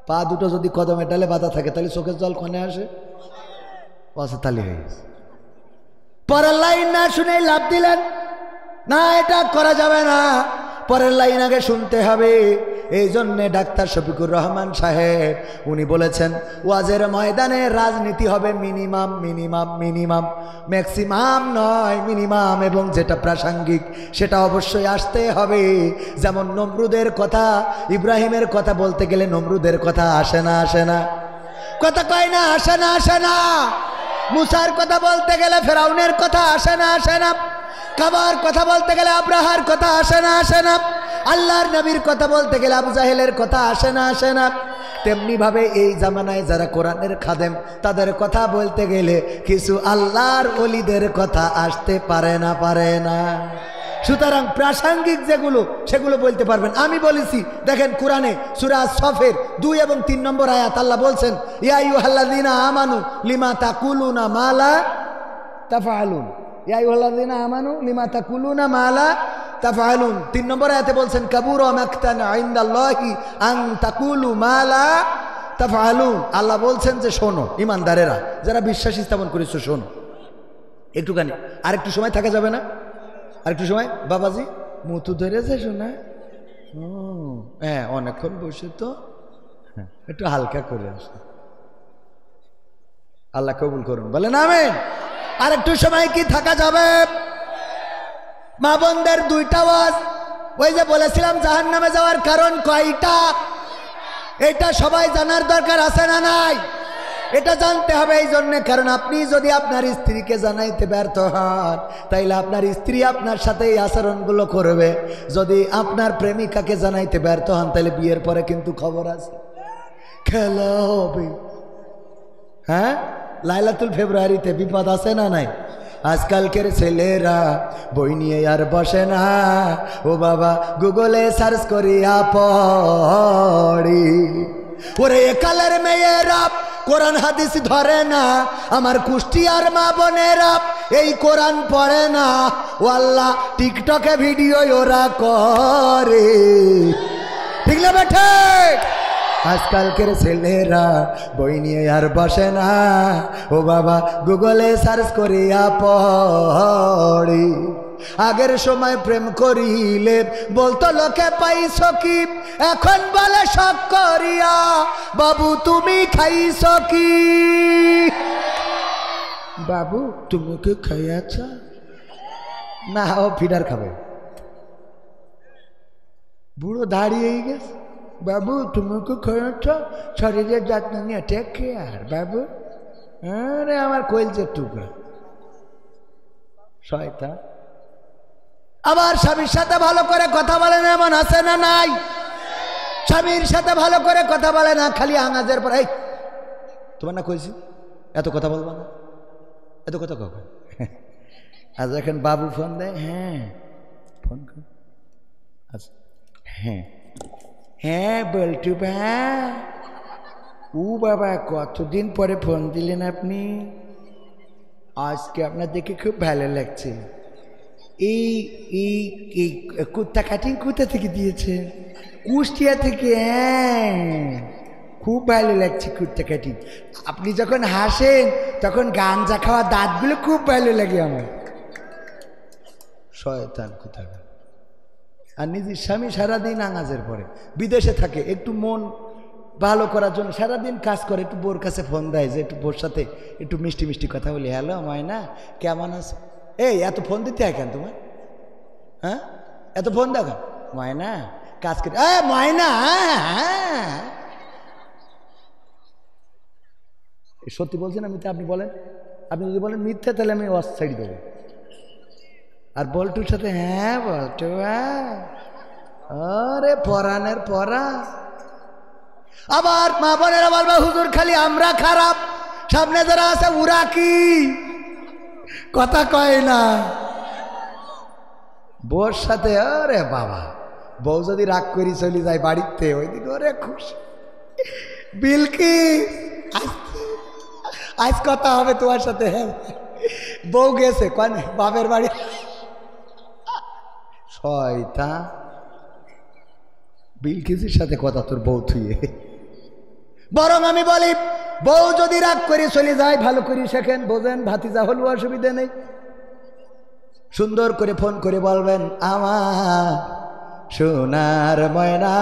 পা দুটো যদি কদমের ডালে বাঁধা থাকে, তাহলে চোখের জল কনে আসে? তালি হয়ে গেছে। পরের লাইন না শুনে লাভ দিলেন, না এটা করা যাবে না, পরের লাইন আগে শুনতে হবে। এই জন্যে ডাক্তার শফিকুর রহমান সাহেব উনি বলেছেন, ওয়াজের ময়দানে রাজনীতি হবে মিনিমাম মিনিমাম মিনিমাম, ম্যাক্সিমাম নয়, মিনিমাম, এবং যেটা প্রাসঙ্গিক সেটা অবশ্যই আসতে হবে। যেমন নমরুদের কথা, ইব্রাহিমের কথা বলতে গেলে নমরুদের কথা আসে না? আসে না? কথা কয় না? আসে না? আসে না? মুসার কথা বলতে গেলে ফেরাউনের কথা আসে না? আসে না? কাবার কথা বলতে গেলে আব্রাহার কথা আসে না? আসে না? আল্লাহর নবীর কথা বলতে গেলে আবু জাহেলের কথা আসে না? আসে না? তেমনি ভাবে এই জামানায় যারা কোরআনের খাদেম, তাদের কথা বলতে গেলে কিছু আল্লাহর ওলিদের কথা আসতে পারে না? পারে না? সুতরাং প্রাসঙ্গিক যেগুলো সেগুলো বলতে পারবেন। আমি বলেছি, দেখেন কোরআনে সূরা সফের 2 এবং 3 নম্বর আয়াত আল্লাহ বলছেন, ইয়া আইয়ুহাল্লাযীনা আমানু লিমা তাকুলুনা মা লা তাফআলুন, ইয়া আইয়ুহাল্লাযীনা আমানু লিমা তাকুলুনা মা লা তাফআলুন। 3 নম্বর আয়াতে বলছেন, কাবুরা মাকতান ইনদাল্লাহি আন তাকুলু মা লা তাফআলুন। আল্লাহ বলছেন যে শোনো ইমানদারেরা, যারা বিশ্বাস স্থাপন করেছো, শোনো একটুখানি, আরেকটু সময় থাকা যাবে না? আরেকটু সময় বাবাজি, মুতু ধরেছে শোনা, হ্যাঁ অনেকক্ষণ বসে তো, একটু হালকা করে আসে। আল্লাহ কবুল করুন, বলেন আমিন। আরেকটু সময় কি থাকা যাবে? মা বোনদের দুইটা ওয়াজ। ওই যে বলেছিলাম জাহান্নামে যাওয়ার কারণ কয়টা, এটা সবাই জানার দরকার আছে না নাই? এটা জানতে হবে এই জন্যে, কারণ আপনি যদি আপনার স্ত্রীকে জানাইতে ব্যর্থ হন তাইলে আপনার স্ত্রী আপনার সাথে এই আচরণগুলো করবে। যদি আপনার প্রেমিকাকে জানাইতে ব্যর্থ হন তাহলে বিয়ের পরে কিন্তু খবর আছে, খেলা হবে। হ্যাঁ, লাইলাতুল ফেব্রুয়ারিতে বিপদ আছে না নাই? আজকালকের ছেলেরা বই নিয়ে আর বসে না, ও বাবা গুগলে সার্চ করিয়া পড়ি। ওরে একালের মেয়েরা কোরআন হাদিস ধরে না, আমার কুষ্টিয়ার মা বোনেরা এই কোরআন পড়ে না। ও আল্লাহ, টিকটকে ভিডিও ওরা করে, ঠিক না বেঠে? আজকালকের ছেলেরা বই নিয়ে আর বসে না, ও বাবা গুগলে সার্চ করিয়া পড়ি। আগের সময় প্রেম করিলে বলতো লোকে পাইছ কি, এখন বলে শখ করিয়া বাবু তুমি খাইছ কি। বাবু তুমি কি খাইয়াছ না? ও ফিডার খাবে, বুড়ো দাঁড়িয়ে গেছে। বাবু তুমি কি খাইয়াছ? শরীরের যত্ন নিয়ে টেক কেয়ার বাবু। আরে আমার কইলছে টুকরা শয়তান। আবার স্বামীর সাথে ভালো করে কথা বলে না, এমন আছে না নাই? স্বামীর সাথে ভালো করে কথা বলে না, খালি আঙাজের পর এই তোমার না কইছি এত কথা বলবা না, এত কথা কখন? আজ এখন বাবু ফোন দেয়, হ্যাঁ ফোন কর, আচ্ছা হ্যাঁ হ্যাঁ বলটু ভাই, ও বাবা কতদিন পরে ফোন দিলেন আপনি, আজকে আপনার দেখে খুব ভালো লাগছে। এই এই এই কুত্তা কাটিং কোথা থেকে দিয়েছে? কুষ্টিয়া থেকে। হ্যাঁ খুব ভালো লাগছে কুত্তা কাটিং। আপনি যখন হাসেন তখন গাঞ্জা খাওয়া দাঁতগুলো খুব ভালো লাগে আমার। শয়তান কোথাকার। আর নিজের স্বামী সারাদিন আঙাজের পরে বিদেশে থাকে, একটু মন ভালো করার জন্য সারাদিন কাজ করে, একটু বোর কাছে ফোন দেয় যে একটু বোর সাথে একটু মিষ্টি মিষ্টি কথা বলি, হ্যালো ময়না কেমন আছে? এই এত ফোন দিতে হয় কেন তোমার? হ্যাঁ এত ফোন দেখো ময়না কাজ করে, ময়না সত্যি বলছেন মিথ্যা? আপনি বলেন, আপনি যদি বলেন মিথ্যা তাহলে আমি ওয়াজ ছেড়ে দেবো। আর বল্টুর সাথে হ্যাঁ বল্টু, আরে পরানের পরা। আবার মা বোনেরা বলবে হুজুর খালি আমরা খারাপ, সামনে যারা আছে ওরা কি কথা কয় না। বউর সাথে আরে বাবা, বউ যদি রাগ করি চলে যায় বাড়িতে, ওইদিকে ওরে খুশি। বিলকি আজ কথা হবে তোমার সাথে। হ্যাঁ বউ গেছে কোন বাপের বাড়ি। শয়তান, বিলকিসের সাথে কথা তোর বউ থুয়ে। বরং আমি বলি বউ যদি রাগ করে চলে যায় ভালো করে শেখেন, বোঝেন ভাতিজা হলেও অসুবিধা নেই। সুন্দর করে ফোন করে বলবেন আমার সোনার ময়না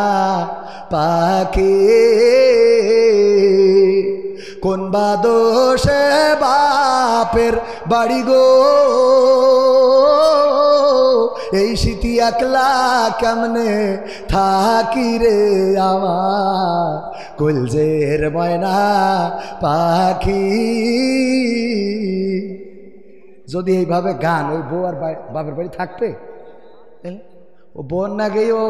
পাখি, কোন বাদোষে বাপের বাড়ি গো, এই শীতি একলা কেমনে থাকি রে আমার কলজের ময়না পাখি। যদি এইভাবে গান, ওই বউ আর বাপের বাড়ি থাকবে, ও বোন না গেয়ে ও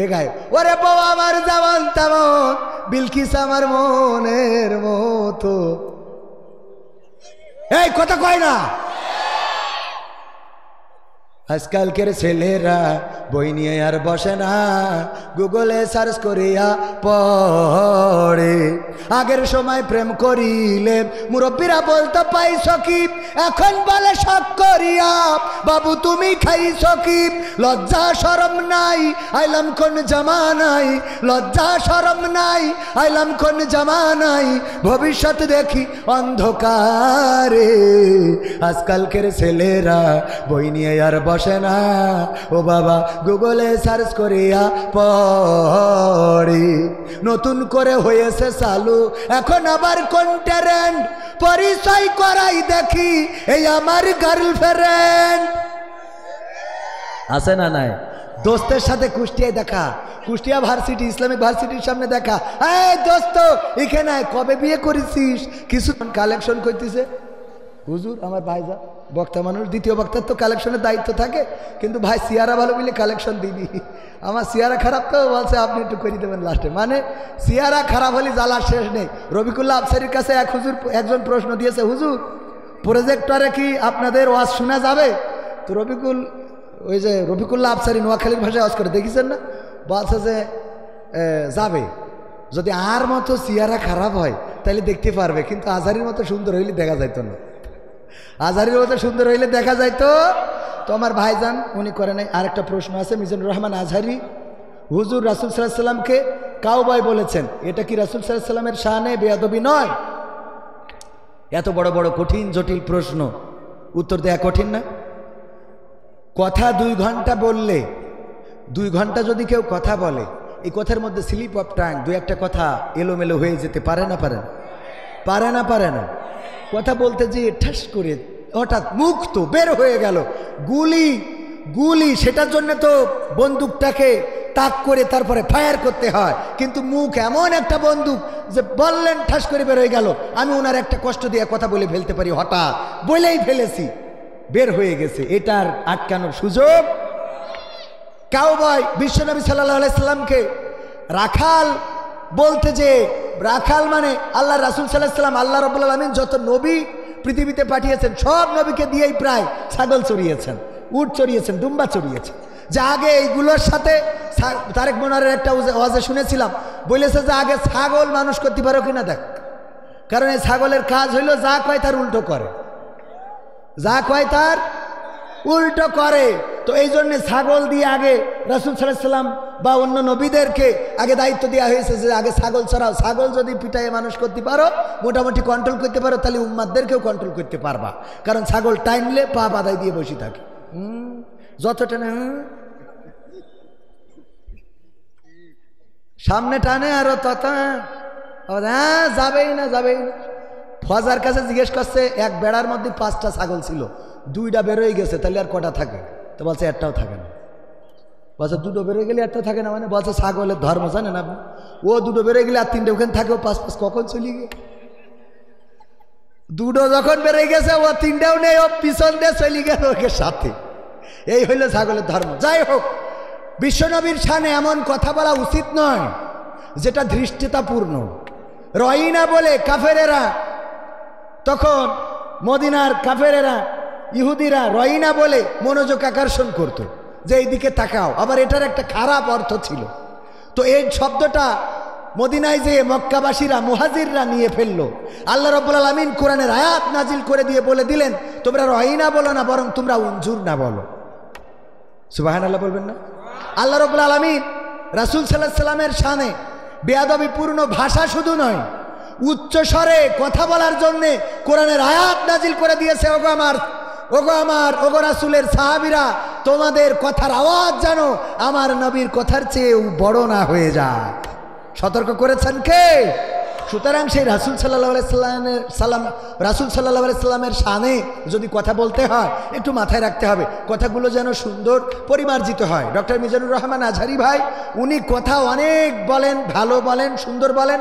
এ গায়, ওরে বউ আমার যেমন তেমন, বিলকিস আমার মনের মতো। এই কথা কয় না। আজকালকের ছেলেরা বই নিয়ে আর বসে না, গুগলে সার্চ করিয়া পড়ে। আগের সময় প্রেম করিলে মুরব্বীরা বলতো পাইছ কি, এখন বলে শখ করিয়া বাবু তুমি খাইছ কি। লজ্জা শরম নাই আইলাম কোন জামানাই, লজ্জা শরম নাই আইলাম কোন জামানাই, ভবিষ্যৎ দেখি অন্ধকারে। আজকালকের ছেলেরা বই নিয়ে আর বসে না, ও বাবা গুগলে সার্চ করিয়া পড়ি। নতুন করে হয়েছে চালু এখন আবার কোন ট্রেন্ড, পরিচয় করাই দেখি এই আমার গার্লফ্রেন্ড। আছে না নাই? দোস্তের সাথে কুষ্টিয়ায় দেখা, কুষ্টিয়া ভার্সিটি, ইসলামিক ভার্সিটির সামনে দেখা। এই দোস্ত এখানে কবে বিয়ে করেছিস? কিছু কালেকশন করতেছে। হুজুর আমার ভাইজা বক্তা মানুষ, দ্বিতীয় বক্তার তো কালেকশনের দায়িত্ব থাকে, কিন্তু ভাই সিয়ারা ভালো বলে কালেকশন দিবি। আমার সিয়ারা খারাপ তো বলছে আপনি একটু করে দেবেন লাস্টে। মানে সিয়ারা খারাপ হলে জ্বালার শেষ নেই। রবিকুল্লাহ আফসারির কাছে একজন প্রশ্ন দিয়েছে, হুজুর প্রজেক্টরে কি আপনাদের ওয়াজ শোনা যাবে? তো রবিকুল্লাহ আফসারি নোয়াখালীর ভাষায় ওয়াজ করে, দেখেছেন না? বলছে যে যাবে, যদি আর মতো সিয়ারা খারাপ হয় তাহলে দেখতে পারবে, কিন্তু আজহারির মতো সুন্দর হইলে দেখা যাইতো না। আজহারির মতো সুন্দর হইলে দেখা যাইতো। তো আমার ভাইজান উনি করে নাই। আরেকটা প্রশ্ন আছে, মিজানুর রহমান আজহারি, হুজুর রাসূল সাল্লাল্লাহু আলাইহি সাল্লামকে কাউবয় বলেছেন, এটা কি রাসূল সাল্লাল্লাহু আলাইহি সাল্লামের শানে বেয়াদবি নয়? এত বড় বড় কঠিন জটিল প্রশ্ন উত্তর দেয়া কঠিন না? কথা 2 ঘন্টা বললে, 2 ঘন্টা যদি কেউ কথা বলে, এই কথার মধ্যে স্লিপ অফ টাং, 2-1টা কথা এলোমেলো হয়ে যেতে পারে না? পারে না? পারে না? পারে না? কথা বলতে যে ঠাস করে হঠাৎ মুখ তো বের হয়ে গেল, গুলি, সেটার জন্য তো বন্দুকটাকে তাক করে তারপরে ফায়ার করতে হয়, কিন্তু মুখ এমন একটা বন্দুক যে বললেন ঠাস করে বের হয়ে গেল। আমি ওনার একটা কষ্ট দিয়ে কথা বলে ফেলতে পারি, হঠাৎ বলেই ফেলেছি, বের হয়ে গেছে, এটার আটকানোর সুযোগ। কাউবয় বিশ্বনবী সাল্লাল্লাহু আলাইহি সাল্লামকে রাখাল বলতে, যে রাখাল মানে আল্লাহ রাসূল সাল্লাল্লাহু আলাইহি সাল্লাম, আল্লাহ রাব্বুল আলামিন যত নবী পৃথিবীতে পাঠিয়েছেন সব নবীকে দিয়েই প্রায় ছাগল চড়িয়েছেন, উট চড়িয়েছেন, দুম্বা চড়িয়েছেন। যে আগে এইগুলোর সাথে তারেক মনোয়ারের একটা ওয়াজে শুনেছিলাম, বলেছে যে আগে ছাগল মানুষ করতে পারো কিনা দেখ, কারণ এই ছাগলের কাজ হইল যা কয় তার উল্টো করে, যা কয় তার উল্টো করে। তো এই জন্যে ছাগল দিয়ে আগে রাসূল সাল্লাল্লাহু আলাইহি সাল্লাম বা অন্য নবীদেরকে আগে দায়িত্ব দেওয়া হয়েছে যে আগে ছাগল চড়াও। ছাগল যদি পিটায়ে মানুষ করতে পারো, মোটামুটি কন্ট্রোল করতে পারো, তাহলে উম্মাদদেরকেও কন্ট্রোল করতে পারবা, কারণ ছাগল টাইমলে পা বাঁধাই দিয়ে বসে থাকে। যত টানে সামনে টানে আরো তত হ্যাঁ যাবেই না, যাবেই না। ফজার কাছে জিজ্ঞেস করছে, এক বেড়ার মধ্যে 5টা ছাগল ছিল, 2টা বেরোয় গেছে, তাহলে আর কটা থাকে? তো বলছে একটাও থাকে না। বলছে 2টো বেরোয় গেলে একটা থাকে না, মানে বলছে ছাগলের ধর্ম জানেন আপনি? ও 2টো বেরোয় গেলে আর 3টে ওখানে থাকে, ও 5 কখন চলে গিয়ে 2টো যখন বেরোয় গেছে, ও 3টাও নেই, ও পিছন দিয়ে চলে গেল ওকে সাথে। এই হইল ছাগলের ধর্ম। যাই হোক, বিশ্বনবীর শানে এমন কথা বলা উচিত নয় যেটা ধৃষ্টতাপূর্ণ। রয়িনা বলে কাফেরেরা, তখন মদিনার কাফেরেরা ইহুদিরা রয়িনা বলে মনোযোগ আকর্ষণ করত, যে এইদিকে তাকাও। আবার এটার একটা খারাপ অর্থ ছিল। তো এই শব্দটা মদিনায় যে মক্কাবাসীরা মুহাজিররা নিয়ে ফেললো। আল্লাহ রাব্বুল আলামিন কোরআনের আয়াত নাজিল করে দিয়ে বলে দিলেন, তোমরা রয়িনা বলো না, বরং তোমরা উনজুর না বলো। সুবহানাল্লাহ বলবেন না? আল্লাহ রাব্বুল আলামিন রাসূল সাল্লাল্লাহু আলাইহি সাল্লামের শানে বেয়াদবিপূর্ণ ভাষা শুধু নয়, উচ্চ স্বরে কথা বলার জন্য কোরআনের আয়াত নাজিল করে দিয়েছে। ওগো রাসূলের সাহাবীরা, তোমাদের কথার আওয়াজ যেন আমার নবীর কথার চেয়ে বড় না হয়ে যায়, সতর্ক করেছেন কে? সুতরাং সেই রাসূল সাল্লাল্লাহু আলাইহি সাল্লামের শানে যদি কথা বলতে হয়, একটু মাথায় রাখতে হবে কথাগুলো যেন সুন্দর পরিমার্জিত হয়। ডক্টর মিজানুর রহমান আজহারি ভাই, উনি কথা অনেক বলেন, ভালো বলেন, সুন্দর বলেন,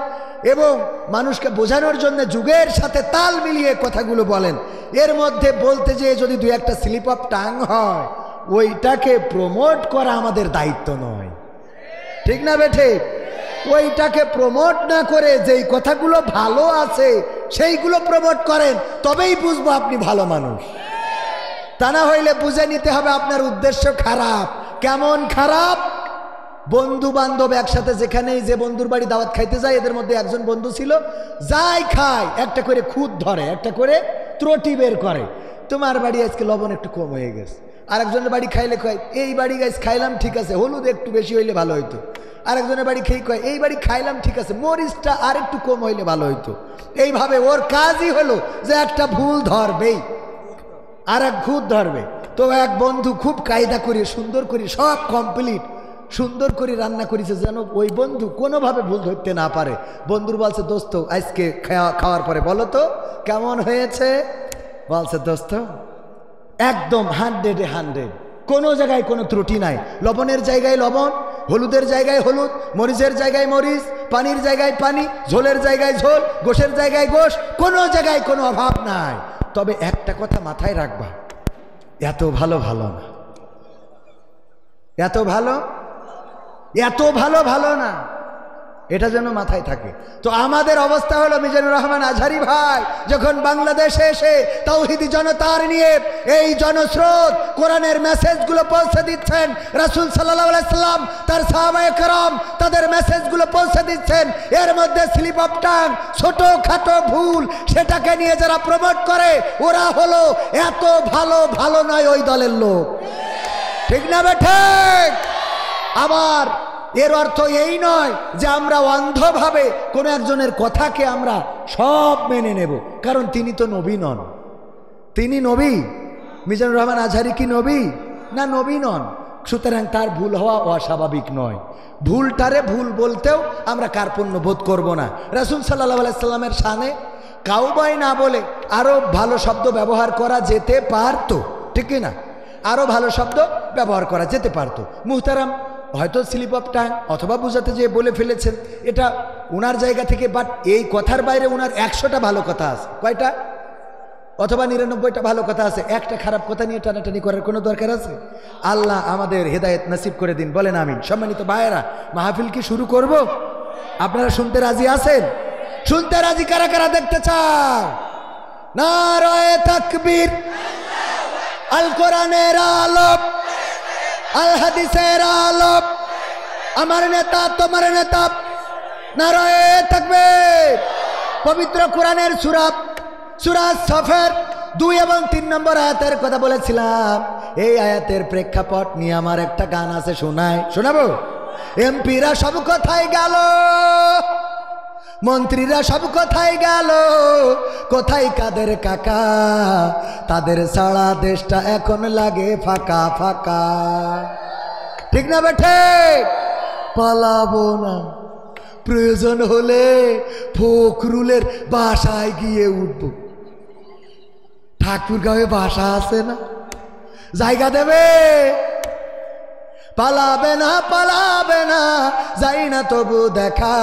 এবং মানুষকে বোঝানোর জন্য যুগের সাথে তাল মিলিয়ে কথাগুলো বলেন। এর মধ্যে বলতে যেয়ে যদি 2-1টা স্লিপ অফ টাং হয়, ওইটাকে প্রমোট করা আমাদের দায়িত্ব নয়, ঠিক না বেঠে? ওইটাকে প্রমোট না করে যেই কথাগুলো ভালো আছে সেইগুলো প্রমোট করেন, তবেই বুঝবো আপনি ভালো মানুষ। তা না হইলে বুঝে নিতে হবে আপনার উদ্দেশ্য খারাপ। কেমন খারাপ? বন্ধু বান্ধব একসাথে, যেখানেই যে বন্ধুর বাড়ি দাওয়াত খাইতে যায়, এদের মধ্যে একজন বন্ধু ছিল, যাই খায় একটা করে খুঁত ধরে, একটা করে ত্রুটি বের করে। তোমার বাড়ি আজকে লবণ একটু কম হয়ে গেছে। আরেকজনের বাড়ি খাইলে কয়, এই বাড়ি গাছ খাইলাম ঠিক আছে, হলুদ একটু বেশি হইলে ভালো হইতো। আরেকজনের বাড়ি খেয়ে কয়, এই বাড়ি খাইলাম ঠিক আছে, মরিচটা আর একটু কম হইলে ভালো হইতো। এইভাবে ওর কাজই হলো যে একটা ভুল ধরবেই, আর এক খুঁত ধরবে। তো এক বন্ধু খুব কায়দা করে সুন্দর করে সব কমপ্লিট সুন্দর করে রান্না করেছে, যেন ওই বন্ধু কোনোভাবে ভুল ধরতে না পারে। বন্ধুর বলছে, দোস্ত আজকে খাওয়ার পরে বলো তো কেমন হয়েছে? বলছে, দোস্ত একদম 100-এ 100, কোনো জায়গায় কোনো ত্রুটি নাই। লবণের জায়গায় লবণ, হলুদের জায়গায় হলুদ, মরিচের জায়গায় মরিচ, পানির জায়গায় পানি, ঝোলের জায়গায় ঝোল, গোশের জায়গায় গোশ, কোনো জায়গায় কোনো অভাব নাই। তবে একটা কথা মাথায় রাখবা, এত ভালো ভালো না, এত ভালো ভালো না, এটা যেন মাথায় থাকে। তো আমাদের অবস্থা হলো মিজানুর রহমান আজহারি ভাই যখন বাংলাদেশে এসে তাওহীদি জনতার নিয়ে এই জনস্রোত কোরআনের মেসেজগুলো পৌঁছে দিচ্ছেন, রাসূল সাল্লাল্লাহু আলাইহি সাল্লাম তার সাহাবায়ে কেরাম তাদের মেসেজগুলো পৌঁছে দিচ্ছেন, এর মধ্যে স্লিপ অফ টাং, ছোটখাটো ভুল, সেটাকে নিয়ে যারা প্রমোট করে ওরা হলো এত ভালো নয় ওই দলের লোক। ঠিক না বেঠে? আবার এর অর্থ এই নয় যে আমরা অন্ধভাবে কোনো একজনের কথাকে আমরা সব মেনে নেব, কারণ তিনি তো নবী নন। তিনি নবী? মিজানুর রহমান আজহারি কি নবী? না, নবী নন। সুতরাং তার ভুল হওয়া অস্বাভাবিক নয়। ভুলটারে ভুল বলতেও আমরা কার্পণ্য বোধ করব না। রাসূল সাল্লাল্লাহু আলাইহি সাল্লামের শানে কাউবাই না বলে আরো ভালো শব্দ ব্যবহার করা যেতে পারতো, ঠিক না? আরো ভালো শব্দ ব্যবহার করা যেতে পারতো। মুহতারাম হয়তো স্লিপ অফ টাং অথবা বুঝাতে যেয়ে বলে ফেলেছেন, এটা ওনার জায়গা থেকে। বাট এই কথার বাইরে ওনার 100টা ভালো কথা আছে। কয়টা? অথবা 99টা ভালো কথা আছে। একটা খারাপ কথা নিয়ে টানাটানি করার কোনো দরকার আছে? আল্লাহ আমাদের হেদায়েত নসিব করে দিন, বলেন আমিন। সম্মানিত ভাইয়েরা, মাহফিল কি শুরু করব? আপনারা শুনতে রাজি আছেন? শুনতে রাজি কারা কারা দেখতে চান? নারায়ে তাকবীর, আল কোরআনের আলো, আল হাদিসের আলো, আমার নেতা তোমার নেতা, নারায়ে তাকবীর। পবিত্র কোরআনের সূরা সফের 2 এবং 3 নম্বর আয়াতের কথা বলেছিলাম। এই আয়াতের প্রেক্ষাপট নিয়ে আমার একটা গান আছে, শোনাবো? এমপিরা সব কোথায় গেল, মন্ত্রীরা সব কোথায় গেল, কোথায় কাদের কাকা, তাদের সারা দেশটা এখন লাগে ফাঁকা ফাঁকা। ঠিক না বেঠে? পালাবো না, প্রয়োজন হলে ফখরুলের বাসায় গিয়ে উঠবো। ঠাকুরগাঁওয়ে বাসা আছে না, জায়গা দেবে? পালাবে না, যাই না তবু দেখা,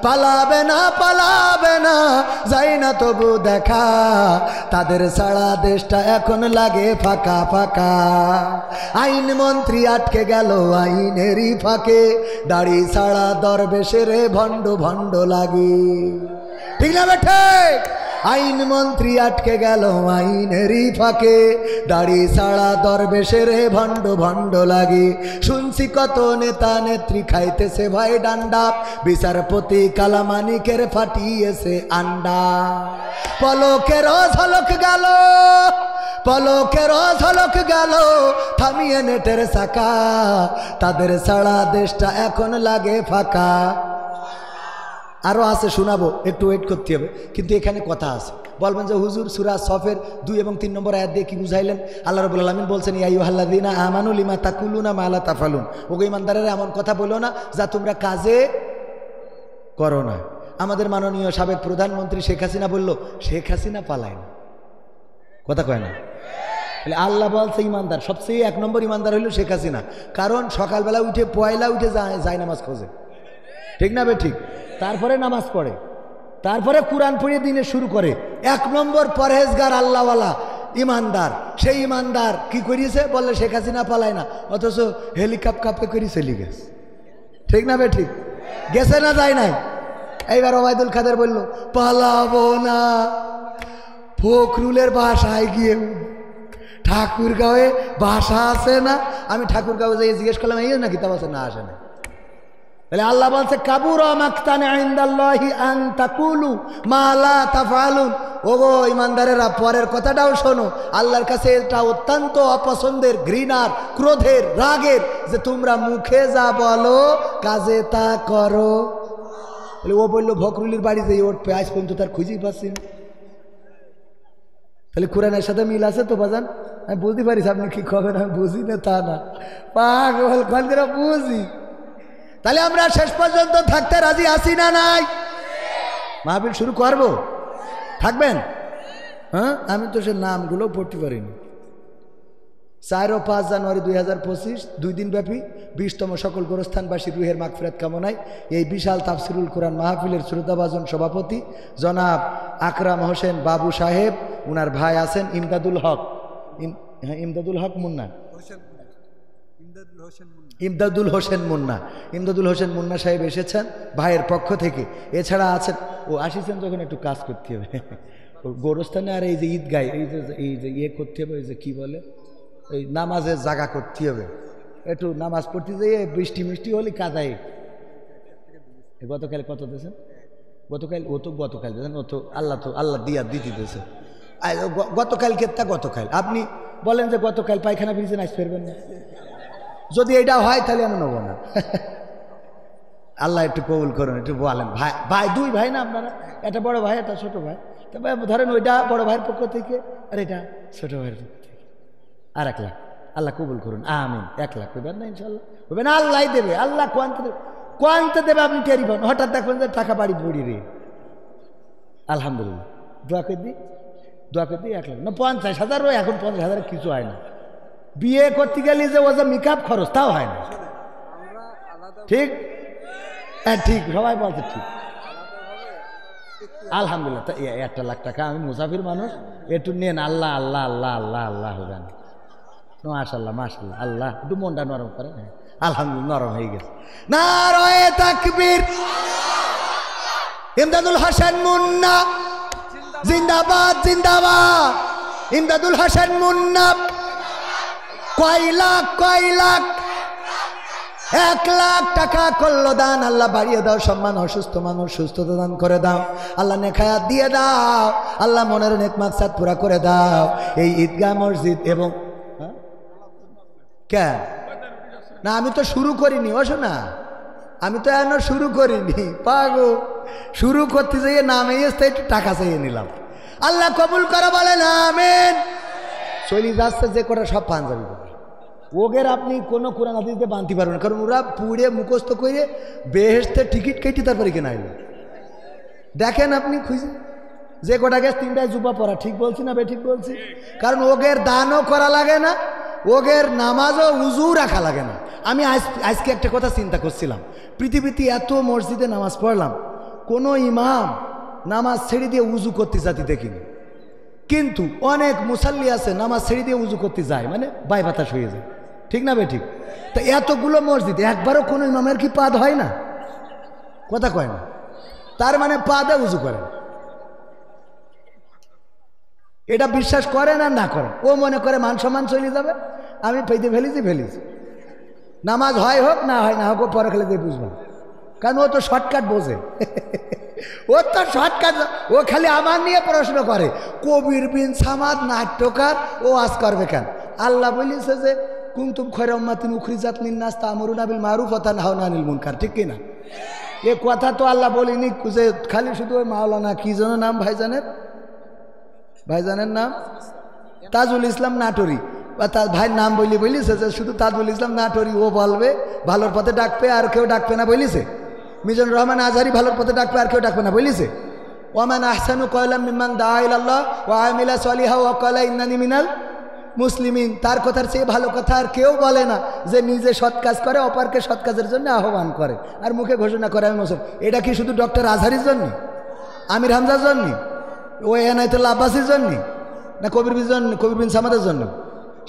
পালাবে না, যাই না তবু দেখা, তাদের সারা দেশটা এখন লাগে ফাঁকা ফাঁকা। আইন মন্ত্রী আটকে গেল আইনেরই ফাঁকে, দাড়ি ছাড়া দরবেশের ভণ্ড ভণ্ড লাগে। ঠিক না বেঠে? আইন মন্ত্রী আটকে গেল আইনেরই ফাঁকে, দাড়ি ছাড়া দরবেশের ভণ্ড ভণ্ড লাগে। শুনছি কত নেতা নেত্রী খাইতেছে ভাই ডান্ডা, বিচারপতি কালামানিকের ফাটিয়েছে আন্ডা। পলকের ঝলক গেল থামিয়ে নেটের চাকা, তাদের সারা দেশটা এখন লাগে ফাঁকা। আরো আছে, শোনাবো, একটু ওয়েট করতে হবে। কিন্তু এখানে কথা আছে, বলবেন যে হুজুর সূরা সফের 2 এবং 3 নম্বর আয়াত দিয়ে কি বুঝাইলেন? আল্লাহ রাব্বুল আলামিন বলছেন, ইয়া আইয়ুহাল্লাযীনা আমানু লিমা তাকুলুনা মা লা তাফালুন। ওগো ঈমানদারেরা, এমন কথা বলো না যা তোমরা কাজে করো না। আমাদের মাননীয় সাবেক প্রধানমন্ত্রী শেখ হাসিনা বলল, শেখ হাসিনা পালায় না, কথা কয় না। আল্লাহ বলছে ঈমানদার, সবচেয়ে 1 নম্বর ঈমানদার হইল শেখ হাসিনা, কারণ সকালবেলা উঠে পয়লা উঠে যায় নামাজ খোঁজে। ঠিক না বে ঠিক? তারপরে নামাজ পড়ে, তারপরে কোরআন পড়ে দিনে শুরু করে। 1 নম্বর পরহেজগার আল্লাহওয়ালা ইমানদার। সেই ইমানদার কি করিয়েছে? বললে শেখ হাসিনা পালায় না, অথচ হেলিকপ্টারে করে চলে গেছে। ঠিক না বে ঠিক? গেছে না যায় নাই? এইবার ওবায়দুল কাদের বলল, পালাবো না, ফখরুলের বাসায় গিয়ে। ঠাকুরগাঁওয়ে বাসা আছে না? আমি ঠাকুরগাঁও যাই জিজ্ঞেস করলাম, এই না কিতাব আছে? না, আসে না। তাহলে আল্লাহ বলছে, কাবুরা মাকতান ইনদাল্লাহি আন তাকুলু মা লা তাফআলুন। ওগো ঈমানদারেরা, পরের কথাটাও শোনো। আল্লাহর কাছে এটা অত্যন্ত অপছন্দের, ঘৃণার, ক্রোধের, রাগের, যে তোমরা মুখে যা বলো কাজে তা করো। তাহলে ও বললো ফখরুলের বাড়ি যেই উঠবে, আজ পর্যন্ত তার খুঁজেই পাচ্ছি না। তাহলে কোরআনের সাথে মিল আছে তো বাজান? আমি বুঝতে পারিস আপনি কি খবর, আমি বুঝি না তা না, পাগল কলকেরা বুঝি। তাহলে আমরা শেষ পর্যন্ত থাকতে রাজি আছি না নাই? মাহফিল শুরু করব, থাকবেন? হ্যাঁ, আমি তো সে নামগুলো পড়তে পারিনি। 4 ও 5 জানুয়ারি 2025 2 দিন ব্যাপী 20তম সকল গোরস্থানবাসী রুহের মাগফিরাত কামনায় এই বিশাল তাফসিরুল কোরআন মাহফিলের শ্রোতাভাজন সভাপতি জনাব আকরাম হোসেন বাবু সাহেব, উনার ভাই আছেন ইমদাদুল হক, ইমদাদুল হক মুন্না, ইমদাদুল হোসেন মুন্না, ইমদাদুল হোসেন মুন্না সাহেব এসেছেন ভাইয়ের পক্ষ থেকে। এছাড়া আছেন, ও আসিছেন যখন একটু কাজ করতে হবে গোরস্থানে, আর এই যে ঈদগায় এই যে ইয়ে করতে হবে, এই যে কী বলে, এই নামাজের জায়গা করতে হবে, একটু নামাজ পড়তে যেয়ে বৃষ্টি মিষ্টি হলে কাদায়। গতকাল কত দিয়েছেন? গতকাল ও তো গতকাল দিয়েছেন, ও তো আল্লাহ দিয়া দিতে দিয়েছে। গতকাল কেতা গতকাল আপনি বলেন যে গতকাল পায়খানা ফিরেছেন, আজ ফেরবেন না। যদি এটা হয় তাহলে আমি নেবো না। আল্লাহ একটু কবুল করুন, একটু বলেন। ভাই ভাই 2 ভাই না আপনারা? একটা বড় ভাই, একটা ছোট ভাই। তবে ধরেন ওইটা বড় ভাইয়ের পক্ষ থেকে, আর এটা ছোট ভাইয়ের পক্ষ থেকে। আর 1 লাখ আল্লাহ কবুল করুন, আমিন। 1 লাখ হইবেন না ইনশাল্লাহ? হইবেন, আল্লাহ দেবে। আল্লাহ কোয়ান্তে দেবে আপনি টেরি পান। হঠাৎ দেখবেন যে টাকা বাড়ি পড়ি রে, আলহামদুলিল্লাহ। দোয়া করে দিই 1 লাখ না 50,000, এখন 50,000 কিছু হয় না। বিয়ে করতে গেলে যে ও যে মেকআপ খরচ তাও হয় না। ঠিক? হ্যাঁ ঠিক, সবাই বলছে ঠিক। আলহামদুলিল্লাহ। 1 লাখ টাকা, আমি মুসাফির মানুষ, একটু নেন। আল্লাহ আল্লাহ আল্লাহ আল্লাহ আল্লাহ হবেন। মাশাআল্লাহ মাশাআল্লাহ, আল্লাহ একটু মনটা নরম করে। আলহামদুলিল্লাহ, নরম হয়ে গেছে। নারায়ে তাকবীর। ইমদাদুল হোসেন মুন্না জিন্দাবাদ জিন্দাবাদ। ইমদাদুল হোসেন মুন্না। কয় লাখ 1 লাখ টাকা করলো দান। আল্লাহ বাড়িয়ে দাও সম্মান, অসুস্থ মানুষ সুস্থতা দান করে দাও। আল্লাহ নেখায়াত দিয়ে দাও। আল্লাহ মনের নেক মাকসাদ পুরা করে দাও। এই ঈদগাহ মসজিদ এবং কেন না, আমি তো শুরু করিনি। বসো না, আমি তো এখনো শুরু করিনি। পাগো, শুরু করতে যাইয়ে নামে একটু টাকা চাইয়ে নিলাম। আল্লাহ কবুল করে বলেন আমিন। চলি যাচ্ছে যে কটা সব পাঞ্জাবি করে ওগের আপনি কোনো কোরআন হাদিস দিয়ে বানতে পারবেন, কারণ ওরা পুড়ে মুখস্থ করে বেহেশতের টিকিট কেটে তারপরে কেনা এলো। দেখেন আপনি খুঁজে যে কটা গেছে 3টায় জুব্বা পরা, ঠিক বলছি না ঠিক বলছি? কারণ ওগের দানও করা লাগে না, ওগের নামাজও উজু রাখা লাগে না। আমি আজকে একটা কথা চিন্তা করছিলাম, পৃথিবীতে এত মসজিদে নামাজ পড়লাম, কোনো ইমাম নামাজ ছেড়ে দিয়ে উজু করতে জাতি দেখিনি। কিন্তু অনেক মুসাল্লি আছে নামাজ ছেড়ে দিয়ে উজু করতে যায়, মানে বাই বাতাস হয়ে যায়। ঠিক না ঠিক? তো এতগুলো মসজিদে একবারও কোনো ইমামের কি পাদ হয় না? কথা কয় না, তার মানে পাদে উজু করে। এটা বিশ্বাস করেন আর না করেন, ও মনে করে মান সম্মান চলে যাবে, আমি পেতে ফেলেছি। নামাজ হয় হোক না হয় না হোক, ও পরে খেলে দিয়ে বুঝবেন, কারণ ও তো শর্টকাট বোঝে। ও তো শর্টকাট, ও খালি আমার নিয়ে প্রশ্ন করে, কবির বিন সামাদ নাট্যকার, ও আজ করবে কেন? আল্লাহ বলিছে যে কুনতুম খায়রা উম্মাতিন উখরিজাত লিন-নাস তা'মুরুনা বিল মারুফ ওয়া তানহাউনা আনিল মুনকার, ঠিক কিনা? এ কথা তো আল্লাহ বলিনি যে খালি শুধু ওই মাওলানা কি যেন নাম ভাইজানের নাম তাজুল ইসলাম নাটোরি, বা তার ভাইয়ের নাম বলিছে যে শুধু তাজুল ইসলাম নাটোরি ও বলবে, ভালোর পথে ডাকবে আর কেউ ডাকবে না বলিছে। মিজানুর রহমান আজহারি ভালোর পথে ডাকবে আর কেউ ডাকবে না বলিছে। ওয়ামান আহসানু কওলাম মিম্মান দাআ ইলাল্লাহ ওয়া আমিলা সলিহা ওয়া ক্বালা ইন্নানি মিনাল মুসলিমিন। তার কথার চেয়ে ভালো কথা আর কেউ বলে না, যে নিজে সৎ কাজ করে অপরকে সৎ কাজের জন্য আহ্বান করে আর মুখে ঘোষণা করে আমি মুসলিম। এটা কি শুধু ডক্টর আজহারির জন্য, আমির হামজার জন্য, ও এনায়েতুল্লাহ আব্বাসীর জন্য, না কবির বিন সামাদের জন্য?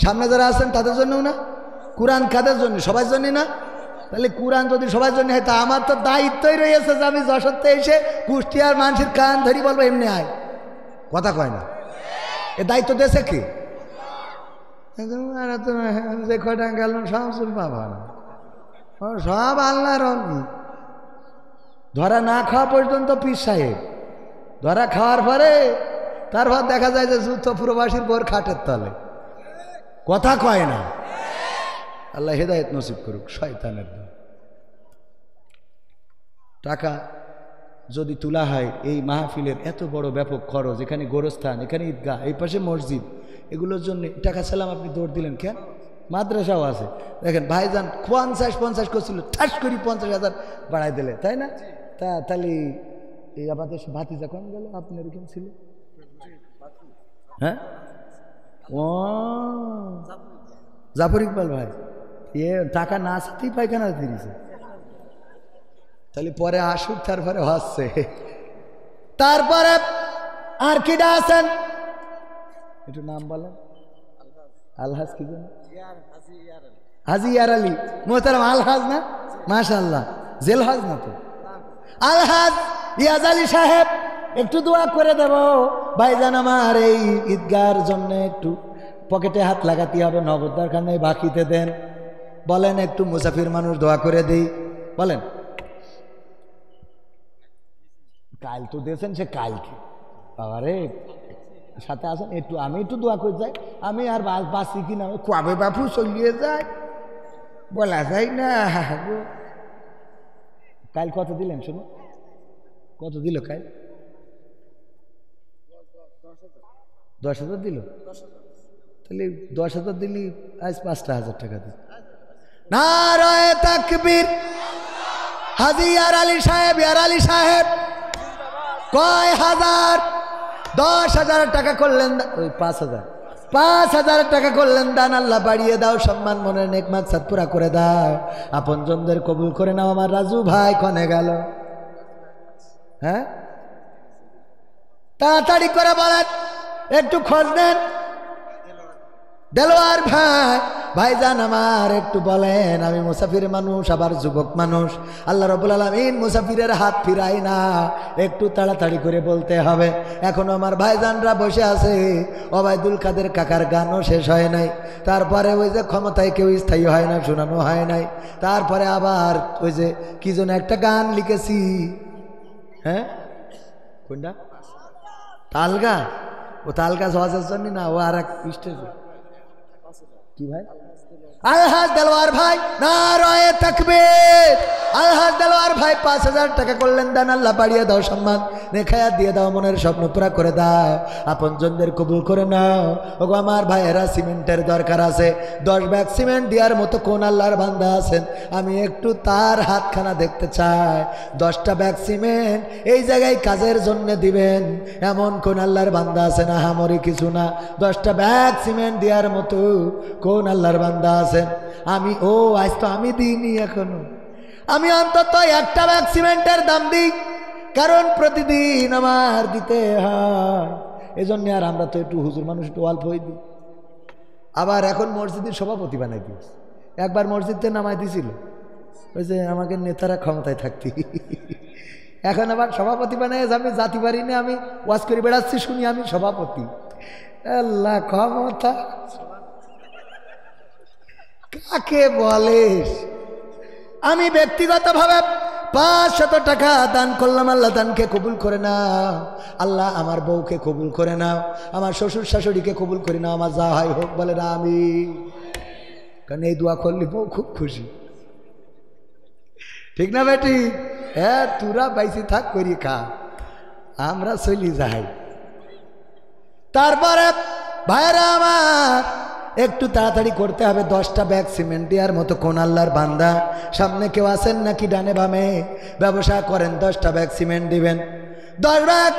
সামনে যারা আছেন তাদের জন্যও না? কোরআন কাদের জন্য? সবার জন্য না? তাহলে কোরআন যদি সবার জন্য হয়, তা আমার তো দায়িত্বই রয়েছে যে আমি যশোরতে এসে কুষ্টিয়ার মানুষের কান ধরি বলবো এমনি আয়। কথা কয় না? এ দায়িত্ব দিয়েছে কি? যে কটা গেল সব পাবা না, সব আল্লাহর। ধরা না খাওয়া পর্যন্ত পীর সাহেব, ধরা খাওয়ার পরে তারপর দেখা যায় যে যুদ্ধ প্রবাসীর বোর খাটের তলে। কথা কয় না? আল্লাহ হেদায়েত নসিব করুক। শয়তানের দল। টাকা যদি তোলা হয় এই মাহফিলের এত বড় ব্যাপক খরচ, এখানে গোরস্থান, এখানে ঈদগাহ, এই পাশে মসজিদ, এগুলোর জন্য টাকা সালাম আপনি দৌড় দিলেন কেন? মাদ্রাসাও আছে দেখেন, ভাইজান 50 করছিল, ঠাস করি 50,000 বাড়াই দিলে, তাই না? তাহলে এই আমাদের ভাতিজা কম গেল, আপনার এখানে ছিল। হ্যাঁ, ও জাফর ইকবাল ভাই এ টাকা না আসতেই পায়খানা দিয়েছে, তাহলে পরে আসুক তারপরে হচ্ছে। তারপরে আর কিডা আছেন একটু নাম বলেন? আলহাজ কি জানেন? হাজি ইয়ার আলী মোহতারাম আলহাজ না? মাশাআল্লাহ, জেলহাজ না তো, আলহাজ ইয়াজ আলী সাহেব একটু দোয়া করে দেব ভাইজান আমার এই ঈদগার জন্য। একটু পকেটে হাত লাগাতে হবে, নগদ দরকার নেই, বাকিতে দেন। বলেন একটু মুসাফির মানুষ দোয়া করে দেই, বলেন। কাল তো দিয়েছেন, সে কালকে বাবারে সাথে আসেন একটু, আমি একটু দোয়া করে যাই। আমি আর বাঁচি কিনা কবে বাপু চলিয়ে যায় বলা যায় না। কাল কত দিলেন শুনো? কত দিল কাল? 10,000 দিল। তাহলে 10,000 দিলি আজ 5,000 টাকা দিল। নারায়ে তাকবীর। হাজী ইয়ার আলী সাহেব, ইয়ার আলী সাহেব কয় হাজার? 10,000 টাকা করলেন, ওই 5,000 টাকা করলেন দান। আল্লাহ বাড়িয়ে দাও, সম্মান মনের নেক মাকসাদ পুরা করে দাও, আপনজনদের কবুল করে নাও। আমার রাজু ভাই কনে গেল? হ্যাঁ তাড়াতাড়ি করে বলেন, একটু খোঁজ নেন। দেলোয়ার ভাই, ভাইজান আমার একটু বলেন, আমি মুসাফির মানুষ আবার যুবক মানুষ, আল্লাহ রাব্বুল আলামিন মুসাফিরের হাত ফিরাই না, একটু তাড়াতাড়ি করে বলতে হবে। এখনো আমার ভাইজানরা বসে আছে, ওবায়দুল কাদের কাকার গানও শেষ হয় নাই, তারপরে ওই যে ক্ষমতায় কেউ স্থায়ী হয় না, শোনানো হয় নাই, তারপরে আবার ওই যে কি যেন একটা গান লিখেছি, হ্যাঁ কোনটা? তালগা। ও তালগা সহজের জন্য না, ও আর এক স্টেজে কি ভাই? আলহাজ দেলোয়ার ভাই, নারায়ে তাকবীর। আলহাজ দেলোয়ার ভাই 5,000 টাকা করলেন দান। আল্লাহ বাড়িয়ে দাও, সম্মান নেখায়াত দিয়ে দাও, মনের স্বপ্ন পুরা করে দাও, আপনজনদের কবুল করে নাও। ওগো আমার ভাইয়েরা, সিমেন্টের দরকার আছে, 10 ব্যাগ সিমেন্ট দেওয়ার মতো কোন আল্লাহর বান্দা আছেন? আমি একটু তার হাতখানা দেখতে চাই। 10টা ব্যাগ সিমেন্ট এই জায়গায় কাজের জন্য দিবেন এমন কোন আল্লাহর বান্দা আছে? না হামরি কিছু না, 10টা ব্যাগ সিমেন্ট দেওয়ার মতো কোন আল্লাহর বান্দা আছেন? আমি আজ তো আমি দিইনি এখনো। আমি অন্তত 1টা ব্যাগ সিমেন্টের দাম দিই, কারণ প্রতিদিন আমার দিতে হয়, এজন্য। আর আমরা তো একটু হুজুর মানুষ, একটু অল্পই দিই। আবার এখন মসজিদের সভাপতি বানাই দিয়েছে। একবার মসজিদে নামাই দিয়েছিল, ওই যে আমাকে নেতারা ক্ষমতায় থাকতি, এখন আবার সভাপতি বানাই। আমি জাতি পারি না, আমি ওয়াজ করে বেড়াচ্ছি, শুনি আমি সভাপতি। আল্লাহ ক্ষমতা কাকে বলিস? আমি ব্যক্তিগতভাবে 500 টাকা দান করলাম, আল্লাহ দানকে কবুল করে নাও। আল্লাহ আমার বউকে কবুল করে নাও, আমার শ্বশুর শাশুড়িকে কবুল করে নাও, আমার যা হয় হোক বলে না আমি। কারণ এই দোয়া করলে বউ খুব খুশি, ঠিক না বেটি? হ্যাঁ, তোরা বাইসি থাক করি খা, আমরা চলি যাই। তারপরে ভাইরা আমার একটু তাড়াতাড়ি করতে হবে। 10টা ব্যাগ সিমেন্ট দেওয়ার মতো কোন আল্লাহর বান্দা সামনে কেউ আছেন নাকি? ডানে বামে ব্যবসা করেন, 10টা ব্যাগ সিমেন্ট দিবেন। 10 ব্যাগ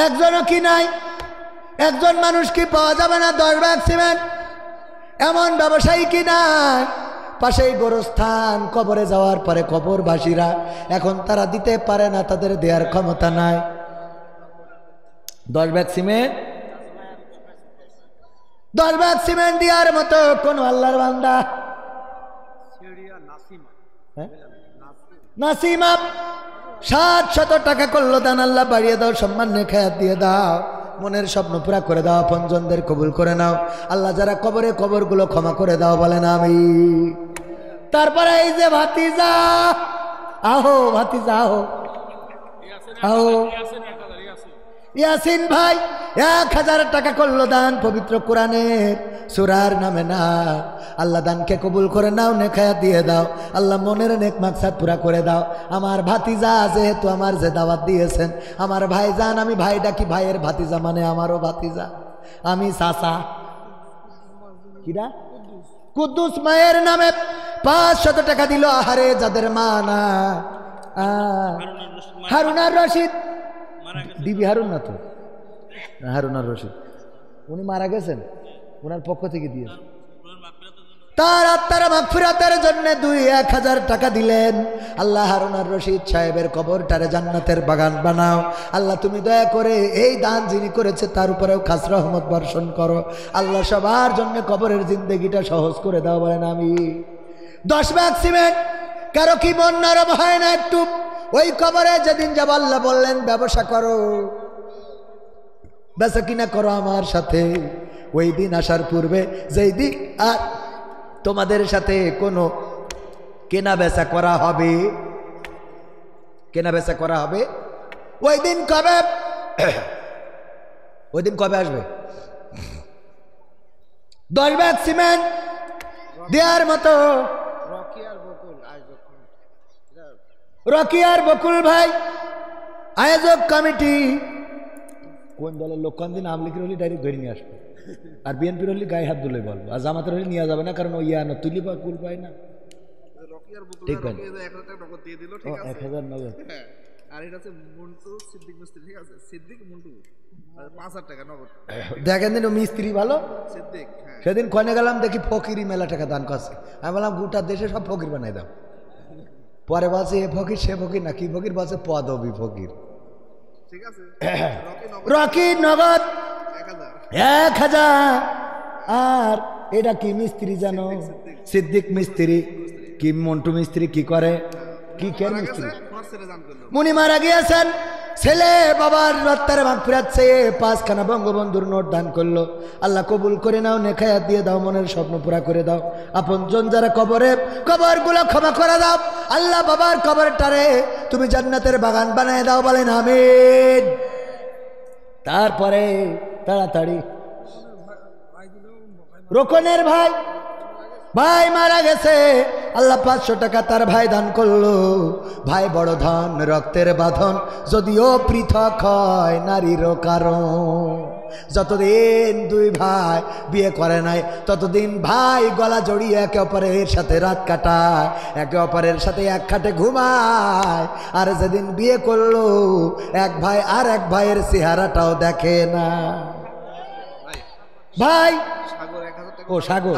একজনও কি নাই? একজন মানুষ কি পাওয়া যাবে না 10 ব্যাগ সিমেন্ট? এমন ব্যবসায়ী কি নাই? পাশেই গোরস্থান, কবরে যাওয়ার পরে কবরবাসীরা এখন তারা দিতে পারে না, তাদের দেওয়ার ক্ষমতা নাই। 10 ব্যাগ সিমেন্ট, 10 ব্যাগ সিমেন্ট দেওয়ার মতো কোন আল্লাহর বান্দা? নাসিমা 700 টাকা করলো দান। আল্লাহ বাড়িয়ে দাও, সম্মান নেখায়াত দিয়ে দাও, মনের স্বপ্ন পুরা করে দাও, আপনজনদের কবুল করে নাও। আল্লাহ যারা কবরে, কবরগুলো ক্ষমা করে দাও, বলেন আমি। তারপরে এই যে ভাতিজা, আহো ভাতিজা, আহো আহো। ইয়াসিন ভাই 1000 টাকা করলো দান, পবিত্র কোরআনের সূরার নামে না। আল্লাহ দানকে কবুল করে নাও, নেখায়াত দিয়ে দাও, আল্লাহ মনের নেক মাকসাদ পুরা করে দাও। আমার ভাতিজা যেহেতু আমার যে দাওয়াত দিয়েছেন, আমার ভাইজান, আমি ভাই ডাকি, ভাইয়ের ভাতিজা মানে আমারও ভাতিজা, আমি চাচা। কিরা? কুদ্দুস মায়ের নামে 500 টাকা দিল। আহারে যাদের মা না, হারুনার রশিদ, বিবি হারুন না তো, হারুনার রশিদ, উনি মারা গেছেন, ওনার পক্ষ থেকে দিয়েছে। তার আত্মার মাগফিরাতের জন্য 2-1000 টাকা দিলেন। আল্লাহ হারুন আর রশিদ সাহেবের কবরটারে জান্নাতের বাগান বানাও। আল্লাহ তুমি দয়া করে এই দান যিনি করেছে তার উপরেও খাস রহমত বর্ষণ করো। আল্লাহ সবার জন্য কবরের জিন্দেগিটা সহজ করে দাও, বলেন আমি। 10 ব্যাগ সিমেন্ট, কারো কি মন নরম হয় না একটু? ওই কবরে যেদিন যাব আল্লাহ বললেন ব্যবসা করো, বেচা কিনা করো আমার সাথে। ওই দিন আসার পূর্বে যেই দিন আর তোমাদের সাথে কোনো কেনা বেচা করা হবে, কেনা বেচা করা হবে, ওই দিন কবে? ওই দিন কবে আসবে? 10 ব্যাগ সিমেন্ট দেওয়ার মতো রকি আর বকুল ভাই আয়োজক কমিটি। কোন দলের লোক? কোন দিন আওয়ামী লীগের হলে ডাইরেক্ট ধরে নিয়ে আসবে, আর বিএনপির হলে গায়ে হাত তুলে বলবো, আর জামাতের হলে নিয়ে যাবে না, কারণ ওই না তুলি বা কুল পায় না। ঠিক আছে, 1000 নগদ। আর এটা হচ্ছে মন্টু সিদ্দিক মিস্ত্রি, ঠিক আছে, সিদ্দিক মন্টু 5000 টাকা নগদ। দেখেন দিন মিস্ত্রি ভালো সিদ্দিক। সেদিন কনে গেলাম দেখি ফকিরি মেলা টাকা দান করছে। আমি বললাম গোটা দেশে সব ফকির বানাই দাও। পরে বলছে এ ফকির সে ফকির না, কি ফকির বলছে পদবী ফকির। ঠিক আছে, রকি নগদ 1000। আর এটা কি মিস্ত্রি জানো? সিদ্দিক মিস্ত্রি। কি মন্টু মিস্ত্রি কি করে? কি কেন মিস্ত্রি? মুনি মারা গিয়েছেন, ছেলে বাবার রত্তারে মাগফিরাত চেয়ে 5খানা বঙ্গবন্ধুর নোট দান করলো। আল্লাহ কবুল করে নাও, নেখায়াত দিয়ে দাও, মনের স্বপ্ন পুরা করে দাও। আপনজন যারা কবরে, কবরগুলো ক্ষমা করে দাও। আল্লাহ বাবার কবরটারে তুমি জান্নাতের বাগান বানায় দাও, বলেন আমিন। তারপরে তাড়াতাড়ি রোকনের ভাই, ভাই মারা গেছে, আল্লাহ 500 টাকা তার ভাই দান করলো। ভাই বড় ধন, রক্তের বাঁধন, যদিও পৃথক হয় নারীরও কারণ। যতদিন 2 ভাই বিয়ে করে নাই ততদিন ভাই গলা জড়িয়ে একে অপরের সাথে রাত কাটায়, একে অপরের সাথে এক খাটে ঘুমায়। আর যেদিন বিয়ে করলো এক ভাই আর এক ভাইয়ের চেহারাটাও দেখে না। ভাই ও সাগর,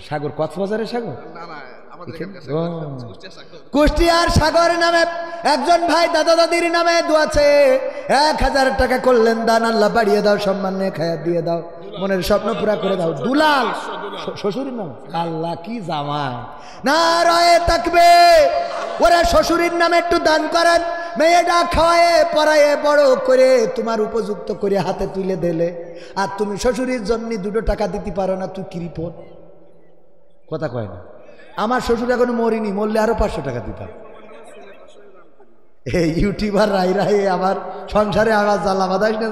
সাগর কক্সবাজারের সাগর, কুষ্টিয়ার সাগর নামে একজন ভাই দাদা দাদির নামে দোয়াছে 1000 টাকা করলেন দান। আল্লাহ বাড়িয়ে দাও, সম্মান নিয়ে খায়াত দিয়ে দাও, মনের স্বপ্ন পুরা করে দাও। দুলাল শ্বশুরের নাম, আল্লাহ কি জামাই না রয়ে থাকবে। ওরা শ্বশুরের নামে একটু দান করেন, মেয়েটা খাওয়ায়ে পড়ায়ে বড় করে তোমার উপযুক্ত করে হাতে তুলে দিলে, আর তুমি শ্বশুরের জন্য 2 টাকা দিতে পারো না, তুই কৃপণ। কথা কয় না। আমার শ্বশুর এখনো মরিনি, মরলে আরো 500 টাকা দিতাম। এই ইউটিউবার রাই রাই আমার সংসারে আওয়াজ জ্বালা বাদাস না।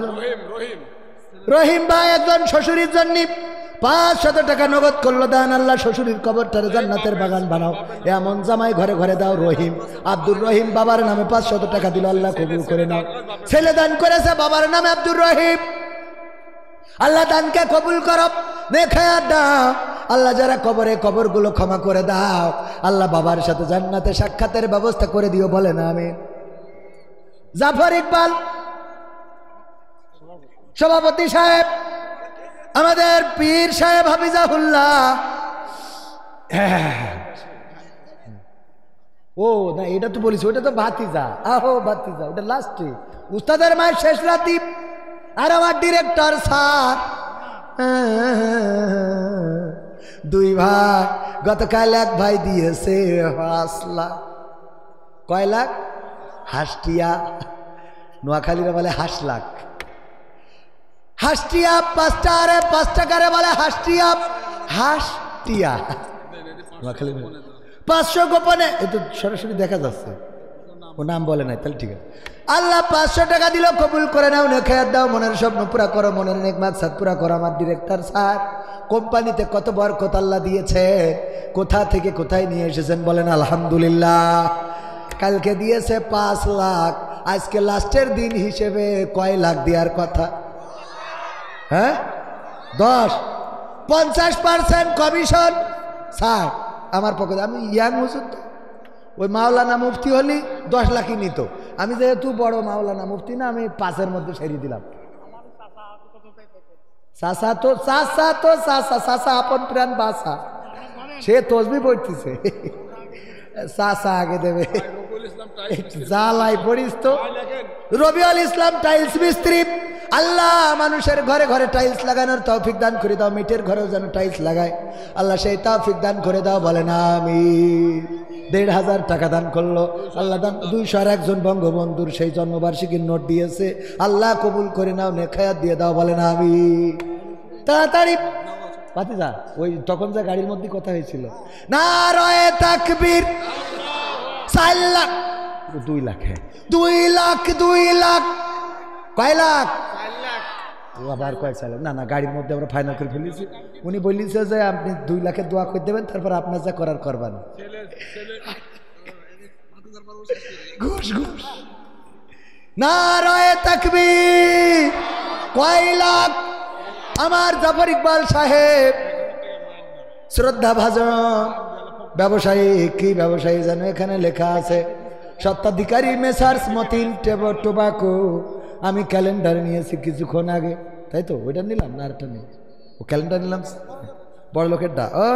রহিম ভাই একজন শ্বশুরের জন্য 500 টাকা নগদ করলো দান। আল্লাহ শ্বশুরের কবরটারে জান্নাতের বাগান বানাও, এমন জামাই ঘরে ঘরে দাও। রহিম, আব্দুর রহিম বাবার নামে 500 টাকা দিল, আল্লাহ কবুল করে নাও। ছেলে দান করেছে বাবার নামে আব্দুর রহিম, আল্লাহ দানকে কবুল করো, নেখায়াত দাও। আল্লাহ যারা কবরে, কবরগুলো ক্ষমা করে দাও। আল্লাহ বাবার সাথে জান্নাতে সাক্ষাতের ব্যবস্থা করে দিও, বলে না আমি। জাফর ইকবাল সভাপতি সাহেব, আমাদের পীর সাহেব হাফিজাহুল্লাহ। ও না, এটা তো বলিস, ওটা তো ভাতিজা। আহো ভাতিজা, ওটা লাস্টে উস্তাদের মায়ের শেষ রাতি। আর আমার ডিরেক্টর স্যার 2 ভাই, গতকাল এক ভাই দিয়েছে 5 লাখ। কয় লাখ? হাসটিয়া, নোয়াখালীরা বলে হাস লাখ। হাসটিয়া 5টা, আরে 5 টাকারে বলে হাসটিয়া, হাসটিয়া নোয়াখালী 500 গোপনে। এ তো সরাসরি দেখা যাচ্ছে, ও নাম বলে নাই, তাহলে ঠিক আছে। আল্লাহ 500 টাকা দিল, কবুল করে নাও, নেখায়াত দাও, মনের স্বপ্ন পুরা করো, মনের নেক মাকসাদ পুরা করো। আমার ডিরেক্টর স্যার কোম্পানিতে কত বরকত আল্লাহ দিয়েছে, কোথা থেকে কোথায় নিয়ে এসেছেন বলেন আলহামদুলিল্লাহ। কালকে দিয়েছে 5 লাখ, আজকে লাস্টের দিন হিসেবে কয় লাখ দেওয়ার কথা? হ্যাঁ 10, 50% কমিশন। স্যার আমার পক্ষে, আমি ইয়াং হুজুর তো, ওই মাওলানা মুফতি হলি 10 লাখই নিত। আমি যেহেতু বড় মাওলানা মুফতি না, আমি 5-এর মধ্যে সেরিয়ে দিলাম। চাষা তো চাষা তো চাষা, চাষা আপন প্রাণ বাসা। সে তসবি পড়তেছে, চা আগে দেবে, জ্বালাই পড়িস তো। রবিউল ইসলাম টাইলস মিস্ত্রি, আল্লাহ মানুষের ঘরে ঘরে টাইলস লাগানোর তৌফিক দান করে দাও, মিটের ঘরেও যেন টাইলস লাগায় আল্লাহ সেই তৌফিক দান করে দাও, বলে না আমি। ১,৫০০ টাকা দান করলো আল্লাহ, দান ২০১ বঙ্গবন্ধুর সেই জন্মবার্ষিকীর নোট দিয়েছে, আল্লাহ কবুল করে নাও, নেখায়াত দিয়ে দাও, বলে না আমি। তাড়াতাড়ি ভাতিজা, ওই তখন যে গাড়ির মধ্যে কথা হয়েছিল, নারায়ে তাকবীর, ৪ লাখ, 2 লাখ, 2 লাখ, 2 লাখ, কয় লাখ? আবার কয় চাইল না, না গাড়ির মধ্যে আমরা ফাইনাল করে ফেলেছি। উনি বলিছে যে আপনি 2 লাখের দোয়া করে দেবেন, তারপর আপনার যা করার করবেন। ঘুষ ঘুষ, নারায়ে তাকবীর, কয় লাখ? আমার জাফর ইকবাল সাহেব শ্রদ্ধা ভাজন ব্যবসায়ী, কি ব্যবসায়ী যেন এখানে লেখা আছে, স্বত্বাধিকারী মেসার্স মতিন টোবাকো। আমি ক্যালেন্ডার নিয়েছি কিছুক্ষণ আগে, তাই তো? ওইটা নিলাম না, আরেকটা নিয়ে ও ক্যালেন্ডার নিলাম, বড় লোকেরটা। ও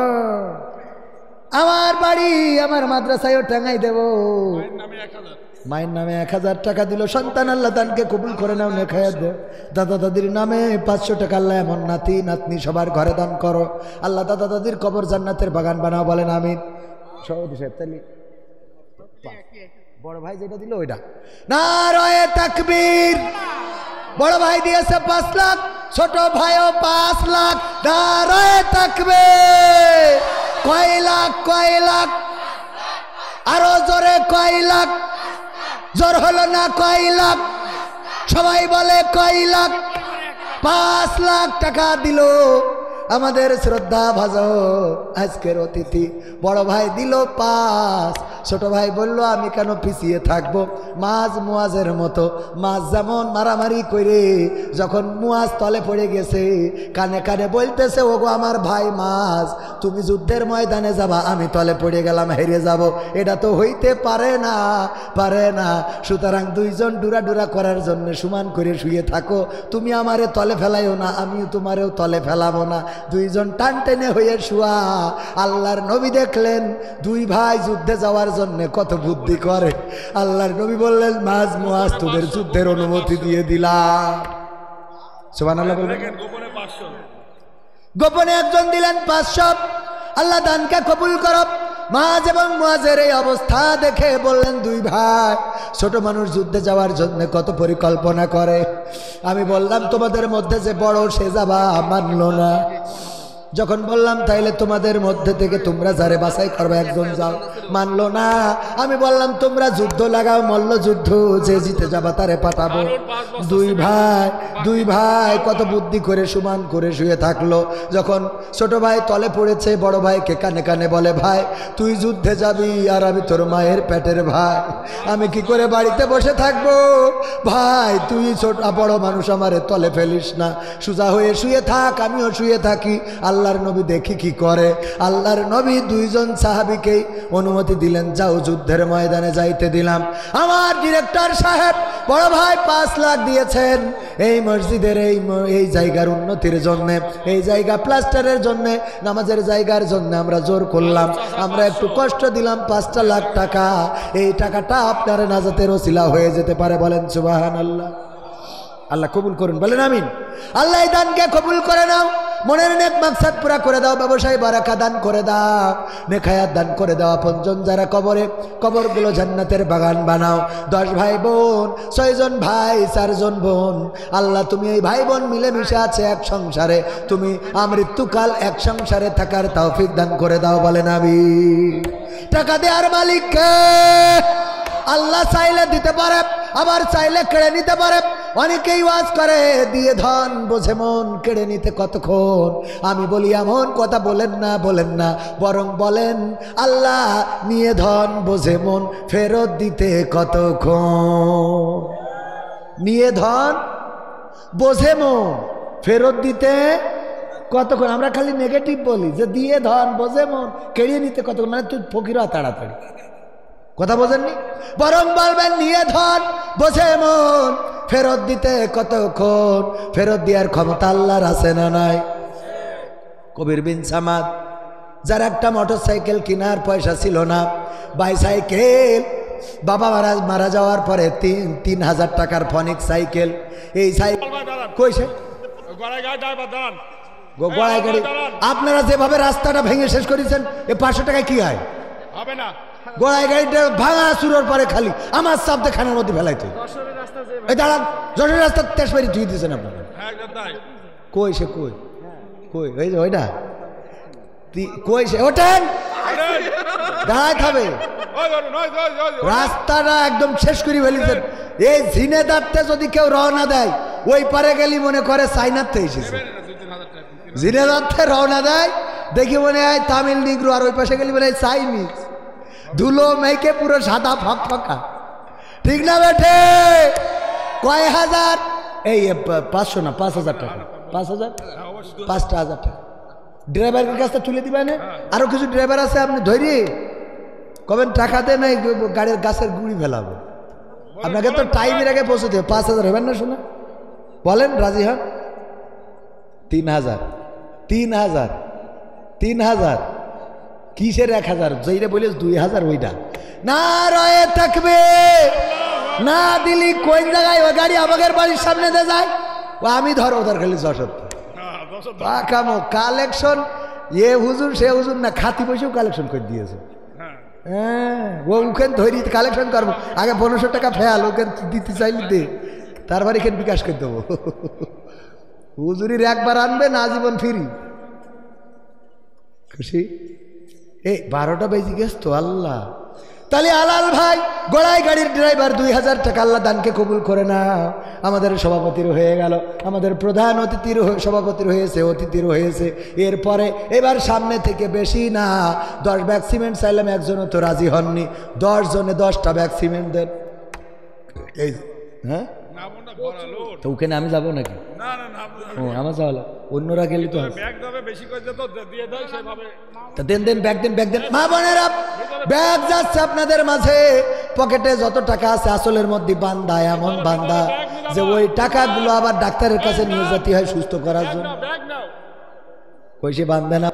আমার বাড়ি, আমার মাদ্রাসায়ও টাঙাই দেব, মায়ের নামে ১,০০০ টাকা দিল, সন্তান আল্লাহ দানকে কবুল করে নাও, নেখায়াত দেও। দাদা দাদির নামে ৫০০ টাকা, আল্লাহ এমন নাতি নাতনি সবার ঘরে দান করো আল্লাহ, দাদা দাদির কবর জান্নাতের বাগান বানাও, বলেন আমিন। সভাপতি সাহেব তাহলে বড় ভাই যেটা দিল ওইটা, নারায়ে তাকবীর। বড় ভাই দিয়েছে ৫ লাখ, ছোট ভাইও ৫ লাখ, নারায়ে তাকবীর। কয় লাখ? কয় লাখ? আরো জোরে কয় লাখ? জোর হলো না, কয় লাখ? সবাই বলে কয় লাখ? ৫ লাখ টাকা দিল আমাদের শ্রদ্ধা ভাজন আজকের অতিথি। বড় ভাই দিল ৫, ছোট ভাই বলল আমি কেন পিছিয়ে থাকবো, মাছ মুয়াজের মতো, মাছ যেমন মারামারি করে যখন মুয়াজ তলে পড়ে গেছে, কানে কানে বলতেছে ওগো আমার ভাই মাছ, তুমি যুদ্ধের ময়দানে যাবা, আমি তলে পড়ে গেলাম, হেরে যাব, এটা তো হইতে পারে না, পারে না। সুতরাং দুইজন ডুরা ডুরা করার জন্য সমান করে শুয়ে থাকো, তুমি আমারে তলে ফেলাইও না, আমিও তোমারেও তলে ফেলাবো না, দুইজন টান টেনে হয়ে শুয়া। আল্লাহর নবী দেখলেন 2 ভাই যুদ্ধে যাওয়ার জন্য কত বুদ্ধি করে, আল্লাহর নবী বললেন মাঝ মুয়াজ তোদের যুদ্ধের অনুমতি দিয়ে দিলাম। সুবহানাল্লাহ বলবেন। গোপনে একজন দিলেন 500, আল্লাহ দানকে কবুল করো। মাঝ এবং মুয়াজের এই অবস্থা দেখে বললেন 2 ভাই, ছোট মানুষ যুদ্ধে যাওয়ার জন্য কত পরিকল্পনা করে, আমি বললাম তোমাদের মধ্যে যে বড় সে যাবা, মানলো না। যখন বললাম তাইলে তোমাদের মধ্যে থেকে তোমরা যারে বাছাই করবে একজন যাও, মানলো না। আমি বললাম তোমরা যুদ্ধ লাগাও, মল্ল যুদ্ধ, যে জিতে যাবা তারে পাঠাবো। 2 ভাই কত বুদ্ধি করে সমান করে শুয়ে থাকলো। যখন ছোট ভাই তলে পড়েছে, বড় ভাইকে কানে কানে বলে ভাই তুই যুদ্ধে যাবি আর আমি তোর মায়ের পেটের ভাই, আমি কি করে বাড়িতে বসে থাকবো, ভাই তুই ছোট বড় মানুষ আমারে তলে ফেলিস না, সোজা হয়ে শুয়ে থাক, আমিও শুয়ে থাকি। আল্লাহর নবী দেখি কি করে। আল্লাহর নবী 2 জন সাহাবীকেই অনুমতি দিলেন, যাও যুদ্ধের ময়দানে যাইতে দিলাম। আমার ডিরেক্টর সাহেব বড় ভাই 5 লাখ দিয়েছেন এই মসজিদের এই জায়গার উন্নতির জন্য, এই জায়গা প্লাস্টারের জন্য, নামাজের জায়গার জন্য আমরা জোর করলাম, আমরা একটু কষ্ট দিলাম 5 লাখ টাকা। এই টাকাটা আপনার নাজাতের ওসিলা হয়ে যেতে পারে, বলেন সুবহানাল্লাহ। আল্লাহ কবুল করুন, বলেন আমিন। আল্লাহ এই দানকে কবুল করে নাও, মনের নেক মাকসাদ পুরা করে দাও, ব্যবসায় বারাকা দান করে দাও, নেখায়াত দান করে দাও। আপনজন যারা কবরে, কবরগুলো জান্নাতের বাগান বানাও। 10 ভাই বোন, 6 জন ভাই, 4 জন বোন, আল্লাহ তুমি এই ভাই বোন মিলেমিশে আছে এক সংসারে, তুমি আমৃত্যুকাল এক সংসারে থাকার তৌফিক দান করে দাও, বলেন আমিন। টাকা দেওয়ার মালিক কে? আল্লাহ চাইলে দিতে পারে, আবার চাইলে কেড়ে নিতে পারে। অনেকেই ওয়াজ করে দিয়ে ধন বোঝে মন, কেড়ে নিতে কতক্ষণ। আমি বলি এমন কথা বলেন না, বলেন না, বরং বলেন আল্লাহ নিয়ে ধন বোঝে মন, ফেরত দিতে কতক্ষণ। নিয়ে ধন বোঝে মন, ফেরত দিতে কতক্ষণ। আমরা খালি নেগেটিভ বলি যে দিয়ে ধন বোঝে মন, কেড়ে নিতে কতক্ষণ, মানে তুই ফকিরা তাড়াতাড়ি, কথা বোঝেননি। বরং বলবেন নিয়ে ধন বোঝে মন, ফেরত দিতে কতক্ষণ। ফেরত দেওয়ার ক্ষমতা আল্লাহর আছে না নাই? কবির বিন সামাদ যার একটা মোটরসাইকেল কেনার পয়সা ছিল না, বাইসাইকেল, বাবা মারা যাওয়ার পরে 3,000 টাকার ফনিক সাইকেল, এই সাইকেল কইছে গোড়ায় গাড়ি। আপনারা যেভাবে রাস্তাটা ভেঙে শেষ করেছেন, এ 500 টাকায় কি হয়? হবে না। গোড়ায় গাড়িটা ভাঙা চুরোর পরে খালি আমার শব্দে খানের মধ্যে ফেলাইতে এই দাঁড়ান, যশোরের রাস্তা তেজবাড়ি ধুয়ে দিয়েছেন আপনারা। কই সে কই কই ওই যে ওইটা কই সে, ওঠেন, দাঁড়ায় খাবে। রাস্তাটা একদম শেষ করে ফেলেছেন। এই ঝিনেদারতে যদি কেউ রওনা দেয়, ওই পারে গেলি মনে করে চাইনাতে এসেছে। ঝিনেদারতে রওনা দেয় দেখি মনে হয় তামিল নিগ্রো, আর ওই পাশে গেলি মনে হয় চাইনিজ। ধুলো মেঘে পুরো সাদা ফকফকা, ঠিক না বেঠে? কয় হাজার? এই 500 না, 5,000 টাকা। 5,000, 5,000 টাকা ড্রাইভারের কাছে তুলে দিবেন। আরো কিছু ড্রাইভার আছে, আপনি ধরি কবেন টাকা দেন, এই গাড়ির গাছের গুড়ি ফেলাবো। আপনাকে তো টাইমের আগে পৌঁছতে হবে। 5,000 হবেন না? শোনা বলেন, রাজি হন? 3,000, 3,000, 3,000 কিসের 1,000? যেইটা বলিস 2,000 ওইটা না রয়ে থাকবে না দিলি কোন জায়গায় ওই গাড়ি আমাদের বাড়ির সামনে দিয়ে যায়, ও আমি ধরো ওদের খালি 6 কালেকশন। এ হুজুর সে হুজুর না, খাতি পয়সাও কালেকশন করে দিয়েছে। হ্যাঁ, ও ওখানে ধরি কালেকশন করবো। আগে 1500 টাকা ফেয়াল, ওকে দিতে চাইলে দে, তারপর এখানে বিকাশ করে দেবো। হুজুরির একবার আনবে না, জীবন ফিরি। খুশি? এই 12টা বেজে গেছ তো আল্লাহ। তাহলে আলাল ভাই, গোড়ায় গাড়ির ড্রাইভার 2,000 টাকা আল্লাহ দানকে কবুল করে না। আমাদের সভাপতির হয়ে গেল, আমাদের প্রধান অতিথির সভাপতির হয়েছে, অতিথির হয়েছে। এরপরে এবার সামনে থেকে বেশি না 10 ব্যাগ সিমেন্ট চাইলাম, একজনও তো রাজি হননি। 10 জনে 10টা ব্যাগ সিমেন্ট দেন। এই হ্যাঁ, তো ওখানে আমি যাবো নাকি? ও আমার যাওয়া, অন্যরা গেলে তো দেন দেন, ব্যাগ দেন, ব্যাগ দেন। মা বোনেরা, ব্যাগ যাচ্ছে আপনাদের মাঝে। পকেটে যত টাকা আছে আসলের মধ্যে বান্দা, এমন বান্দা যে ওই টাকাগুলো আবার ডাক্তারের কাছে নিয়ে যেতে হয় সুস্থ করার জন্য। কইসে বান্দা না।